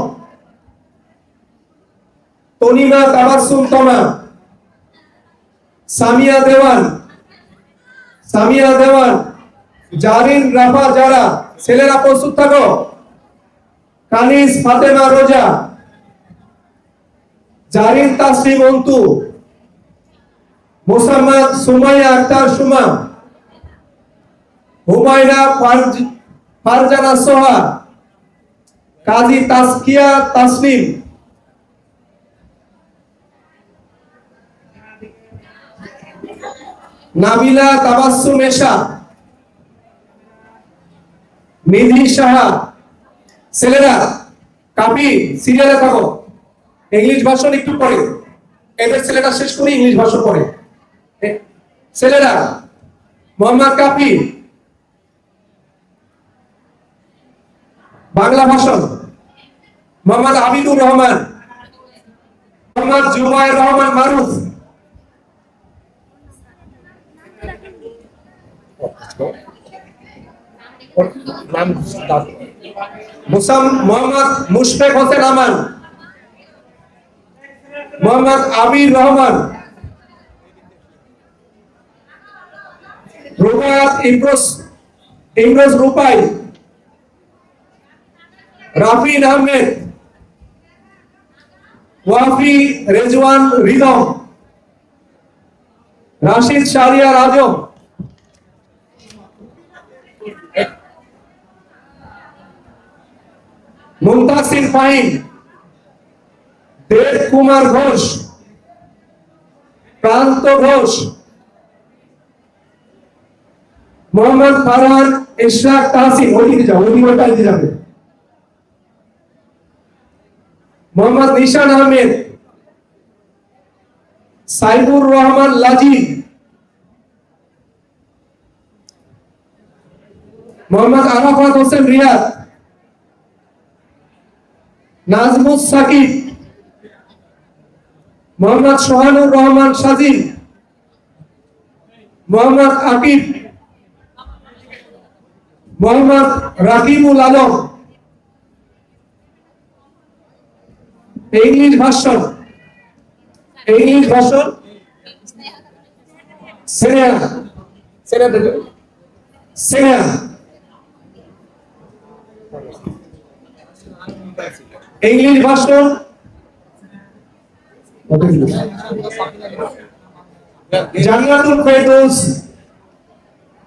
তনিমা তাবাসসুম তমা, সামিয়া দেওয়ান, জারিন রাফা জারা। ছেলেরা প্রস্তুত থাকো। কানিস ফাতেমা রোজা, জারিন তাসলিম অন্তু, মোসাম্মদ সুমাইয়া আক্তার সুমা, হুমায়রা ফারজানা সোহা, কাজী তাসকিয়া তাসলিম, নাবিলা তাবাসসুম এশা, নিধি সাহা। ছেলেরা কাপি সিরিয়ালে থাকো। ইংলিশ ভাষণ একটু পরে, এদের ছেলেটা শেষ করে ইংলিশ ভাষণ পড়ে। ছেলেরা মোহাম্মদ কাপি বাংলা ভাষণ, মোহাম্মদ আবিদুর রহমান, মোহাম্মদ জুবায়ের রহমান মারুফ, মোহাম্মদ মুশফেক হোসেন আমান, মোহাম্মদ আবির রহমান, রুবায়াত ইমরোজ রূপাই, রাফিন আহমেদ, ওয়াফি রেজওয়ান রিদম, রাশিদ শাহরিয়ার আজম, মুমতাসির ফাহিম, দেব কুমার ঘোষ, প্রান্ত ঘোষ, মোহাম্মদ ফারহান ইশরাক তাহসিন। ওইদিকে যাও, ওইদিকে যাবে। Mohammad Nishan Ahmed, Saifur Rahman Lazid, Mohammad Arafat Hossain Riyad, Nazmus Sakib, Mohammad Sohanur Rahman Sajid, Mohammad Akib, Mohammad Rakibul Alam, English version Sneha English version Jannatul Ferdous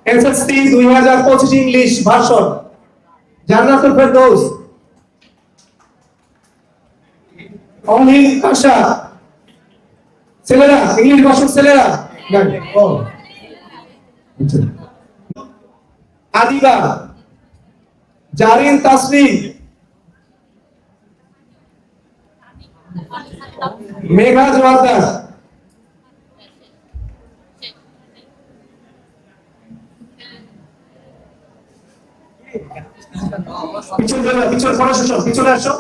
SSC 2025 English version Jannatul Ferdous Anil Pasha ছেলেরা ইংলিশ ভার্সন ছেলেরা আদিবা জারিন তাসলিম মেঘা জোয়ারদার পিছনে আসো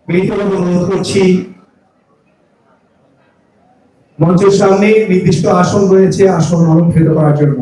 বিনীতভাবে অনুরোধ করছি মঞ্চের সামনে নির্দিষ্ট আসন রয়েছে, আসন অলঙ্কৃত করার জন্য।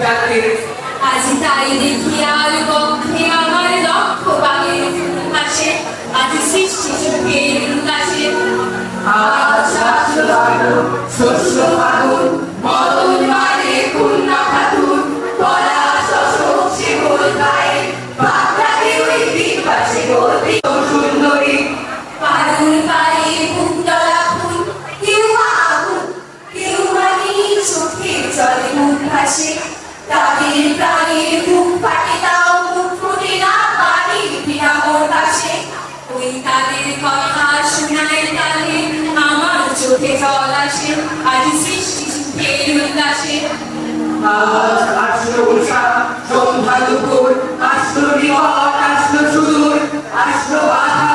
ডাকে আজ তাই দেখি আর বক্ষে আমার লক্ষ্য পাবে আসে আজ সৃষ্টি চোখের উল্লাসে আজ আসলো শস্য ফাগুন মদন মানে কন্যা খাতুন পলা শশক সে গোল গায়ে বাগদাকে ওই বিপাশে গল্পি সুন্দরী পারুল পায়ে কুন্তলা ফুল কেউ আগুন কেউ মানে চোখে চলে মুখ ভাসে তাদের প্রাণের বুক ফাটে তাও মুখ ফুটে না পানি বিরামর কাছে ওই তাদের কথা শোনায় তালে আমার চোখে জল আসে আজ সৃষ্টি সুখের উল্লাসে আজ আসলো উষা সন্ধ্যা দুপুর আসলো নিকট আসলো সুদূর আসলো বাধা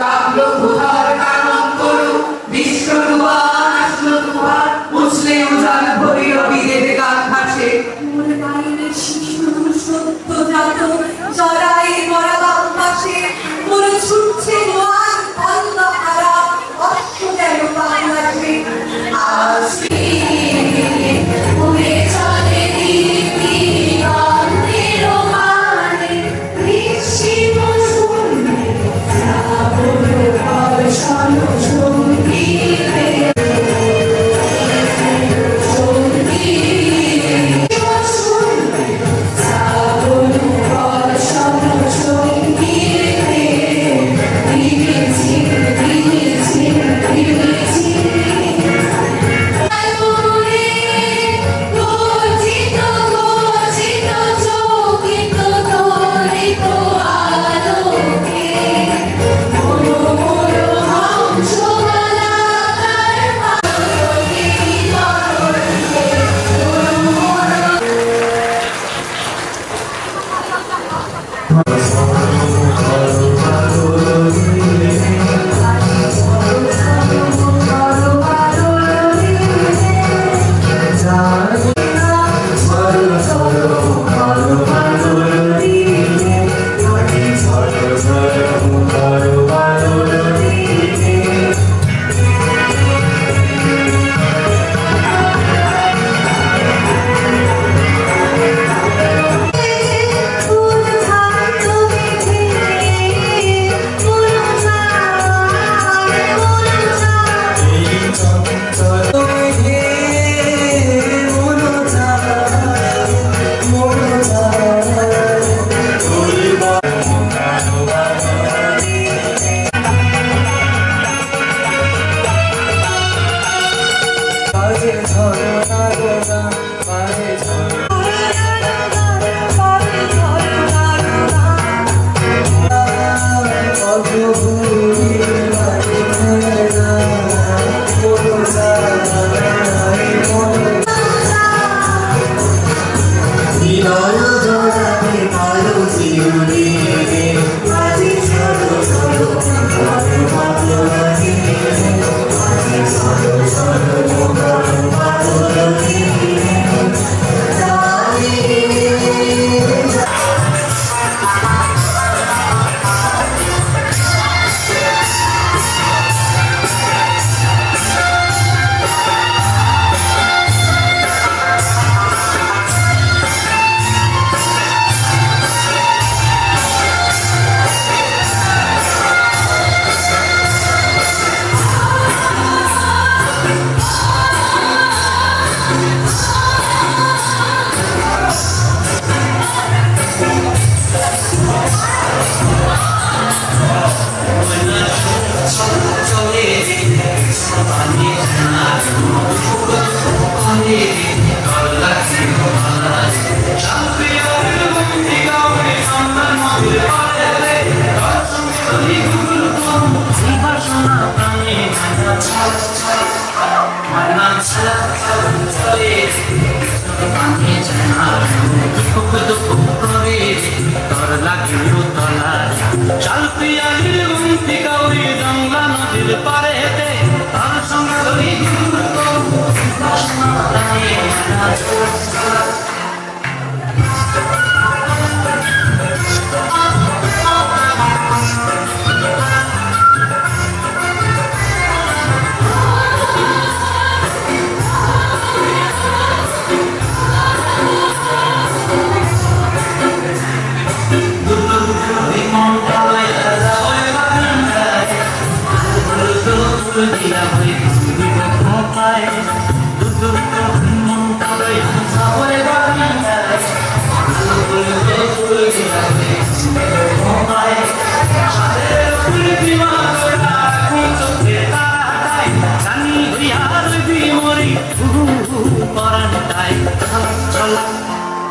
কাব্য ভূধর কানন করু বিশ্ব দুয়ার আসলো দুয়ার মুসলে উজান ভরিল বিদেহ গান ভাসে মোর গাইনের শিশু সত্যজাত জরাই মরা বাম পাশে মোর ছুটছে নোয়ার অন্য হারা অর্থ যেন বাংলাদেশে আসবে উড়ে চলে দীপ্তি অন্তের মানে বৃষ্টি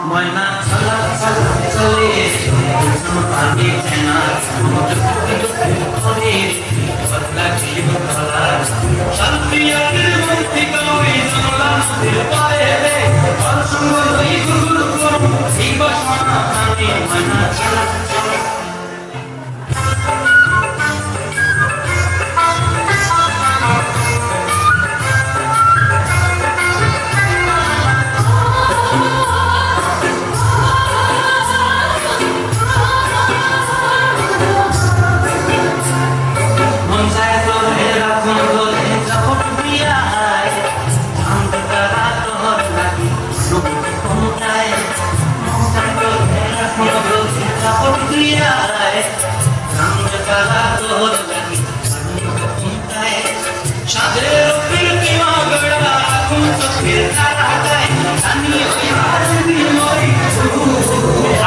ময়না চলা চলা চলে পানি চেনা করে বদলা জীব ভরা শান্তিয়াদের মুক্তি কই চলা নদীর পায়ে রে সঙ্গ হই গুরু গুরু শিব সনাতনী ময়না চলা চলা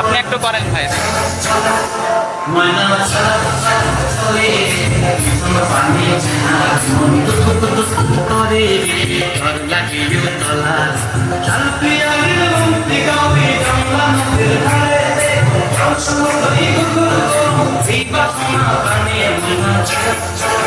আপনি একটু করেন ভাই ময়না চলা চলে পানি চেনা করে ঘর লাগিয়ে তলা শান্তিয়াদের মুক্তি কই চলা নদীর ধারে সঙ্গ হই গুরু শিব সনাতনী ময়না চলা চলা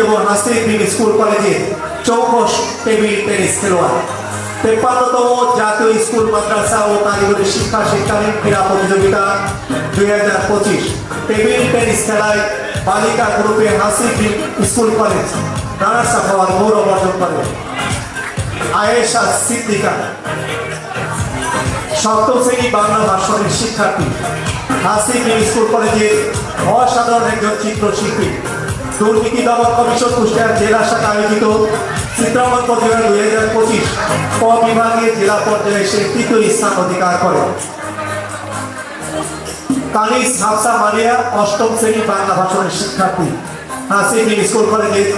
এবং নাসির স্কুল কলেজে চৌকস টেবিল টেনিস খেলোয়াড় 53তম জাতীয় স্কুল মাদ্রাসা ও কারিগরি শিক্ষা শিক্ষানীতি ক্রীড়া প্রতিযোগিতা 2025 টেবিল টেনিস খেলায় বালিকা গ্রুপে Nasir school college runners up হওয়ার গৌরব অর্জন করে আয়েশা সিদ্দিকা সপ্তম শ্রেণী বাংলা ভাষণের শিক্ষার্থী নাসির স্কুল কলেজের অসাধারণ একজন চিত্রশিল্পী দুর্নীতি দমন কমিশন কুষ্টিয়া জেলা শাখা আয়োজিত চিত্রাঙ্কন প্রতিযোগিতা 2025 ক বিভাগে জেলা পর্যায়ে সে তৃতীয় স্থান অধিকার করে কানিস হাফসা মারিয়া অষ্টম শ্রেণী বাংলা ভাষণের শিক্ষার্থী নাসির স্কুল কলেজের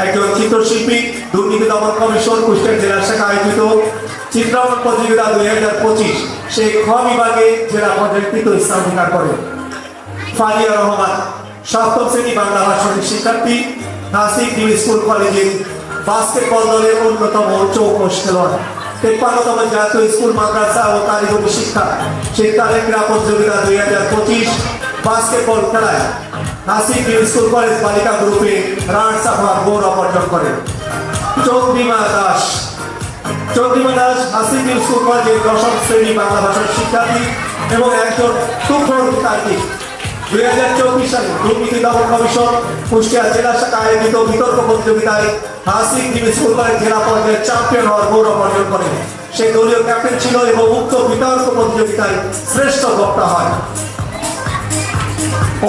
একজন চিত্রশিল্পী দুর্নীতি দমন কমিশন কুষ্টিয়া জেলা শাখা আয়োজিত চিত্রাঙ্কন প্রতিযোগিতা 2025 সে খ বিভাগে জেলা পর্যায়ে তৃতীয় স্থান অধিকার করে ফারিয়া রহমান সপ্তম শ্রেণী বাংলা ভাষণের শিক্ষার্থী নাসির স্কুল কলেজের বাস্কেটবল দলের অন্যতম চৌকস খেলোয়াড় 53তম জাতীয় স্কুল মাদ্রাসা ও কারিগরি শিক্ষা শিক্ষার ক্রীড়া প্রতিযোগিতা 2025 বাস্কেটবল খেলায় নাসির স্কুল কলেজ বালিকা গ্রুপে রানার্স আপ হওয়ার গৌরব অর্জন করে চন্দ্রিমা দাস নাসির স্কুল কলেজের দশম শ্রেণী বাংলা ভাষার শিক্ষার্থী এবং একজন তুখোড় তাত্ত্বিক 2024 সালে দুর্নীতি দমন কমিশন কুষ্টিয়া জেলা শাখা আয়োজিত বিতর্ক প্রতিযোগিতায় নাসির স্কুল কলেজ জেলা পর্যায়ে চ্যাম্পিয়ন হওয়ার গৌরব অর্জন করে সে দলীয় ক্যাপ্টেন ছিল এবং উক্ত বিতর্ক প্রতিযোগিতায় শ্রেষ্ঠ বক্তা হয়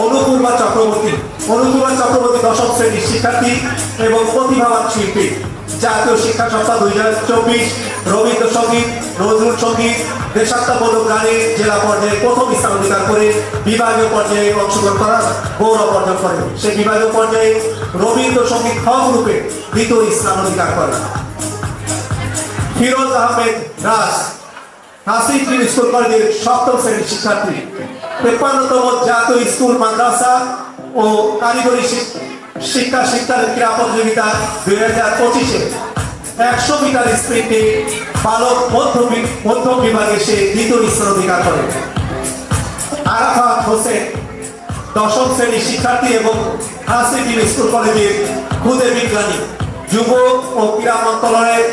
অনুপূর্বা চক্রবর্তী দশম শ্রেণীর শিক্ষার্থী এবং প্রতিভাবান শিল্পী জাতীয় শিক্ষা সপ্তাহ 2024 রবীন্দ্রসঙ্গীত নজরুল সঙ্গীত দেশাত্মবোধক গানে জেলা পর্যায়ে প্রথম স্থান অধিকার করে বিভাগীয় পর্যায়ে অংশগ্রহণ করার গৌরব অর্জন করে। সে বিভাগীয় পর্যায়ে রবীন্দ্রসঙ্গীত খ গ্রুপে দ্বিতীয় স্থান অধিকার করে। ফিরোজ আহমেদ রাজ হাসিব স্কুল কলেজের সপ্তম শ্রেণীর শিক্ষার্থী। 53তম জাতীয় স্কুল মাদ্রাসা ও কারিগরি শিক্ষার ক্রীড়া প্রতিযোগিতা 2025-এ 100 মিটার স্প্রিন্টে বালক মধ্যম বিভাগে সে দ্বিতীয় স্থান অধিকার করে। আরাফাত হোসেন দশম শ্রেণীর শিক্ষার্থী এবং হাসিব স্কুল কলেজের খুদে বিজ্ঞানী। যুব ও ক্রীড়া মন্ত্রণালয়ের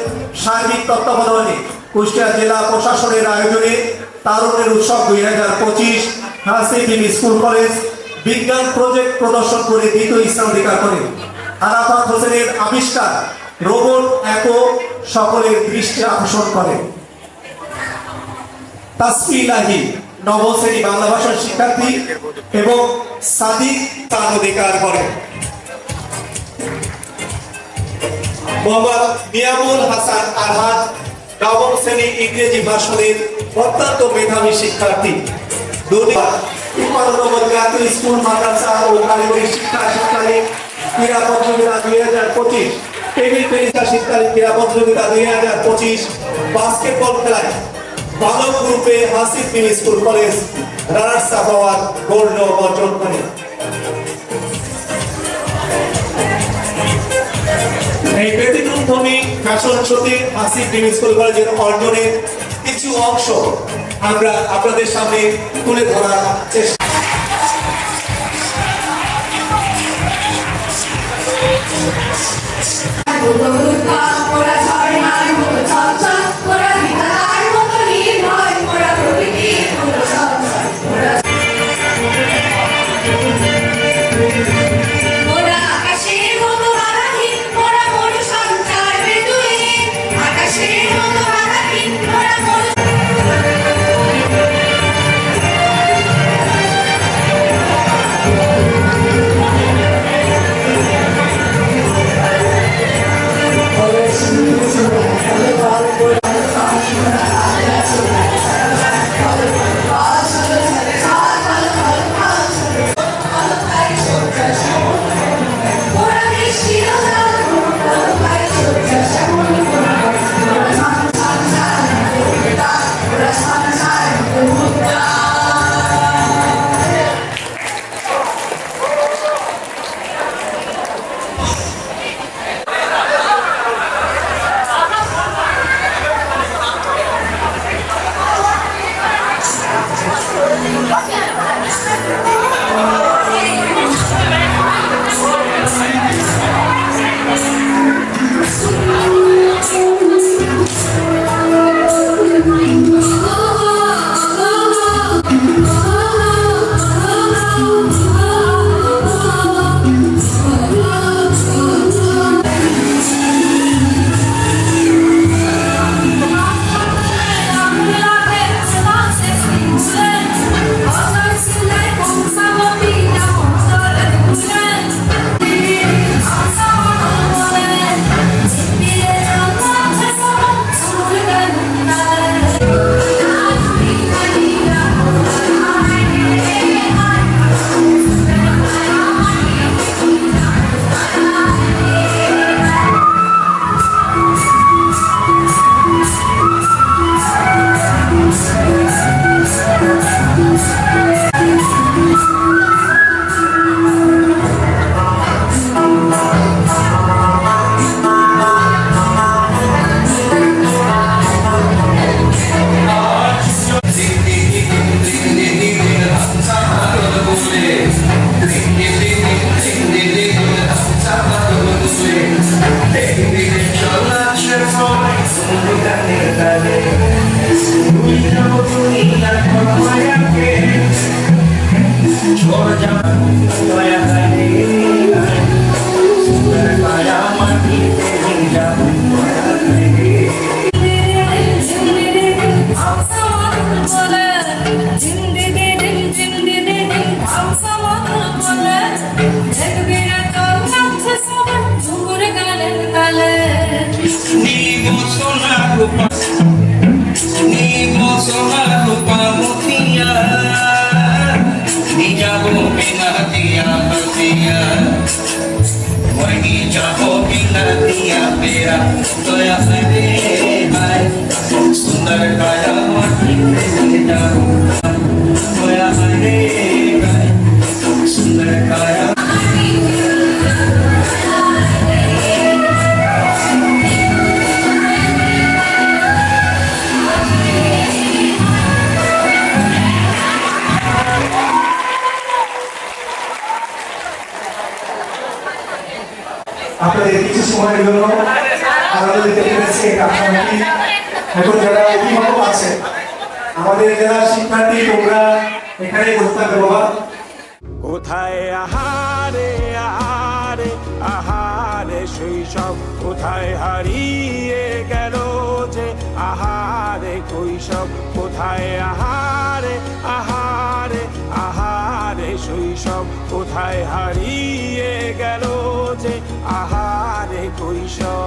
সার্বিক তত্ত্বাবধানে কুষ্টিয়া জেলা প্রশাসনের আয়োজনে তারুণের উৎসব 2025 হাসিব স্কুল কলেজ বিজ্ঞান প্রজেক্ট প্রদর্শন করে দ্বিতীয় স্থান অধিকার করে। আরাফাত হোসেনের আবিষ্কার রোবট একো সকলের দৃষ্টি আকর্ষণ করে। তাসফিলাহি নবম শ্রেণী বাংলা ভাষার শিক্ষার্থী এবং সাদিক স্থান অধিকার করে। মোহাম্মদ মিয়ামুল হাসান আরহাদ নবম শ্রেণী ইংরেজি ভাষণের অত্যন্ত মেধাবী শিক্ষার্থী। 53তম জাতীয় স্কুল মাদ্রাসা ও কারিগরি শিক্ষাকালীন ক্রীড়া প্রতিযোগিতা 2025, টেবিল টেনিস শীতকালীন ক্রীড়া প্রতিযোগিতা 2025 বাস্কেটবল খেলায় বালক গ্রুপে Hasib school college runners up হওয়ার গৌরব অর্জন করে। এই ব্যতিক্রমধর্মী ফ্যাশন শোতে হাসিব স্কুল কলেজের অর্জনের কিছু অংশ আমরা আপনাদের সামনে তুলে ধরার চেষ্টা। দয়া রে হায় সুন্দর কায়া মাটিতে যাব দয়া রে হায় সুন্দর কায়া আপনাদের কিছু সময়ের জন্য আনন্দ দিতে পেরেছে আপনাকে। এখন যারা অভিভাবক আছে, আমাদের যারা শিক্ষার্থী, তোমরা এখানে বসে থাকবে বাবা। কোথায় আহারে আহারে আহারে শৈশব, কোথায় হারিয়ে গেল যে আহারে কৈশব, কোথায় আহারে আহারে আহারে শৈশব, কোথায় হারিয়ে গেল যে আহারে কৈশব।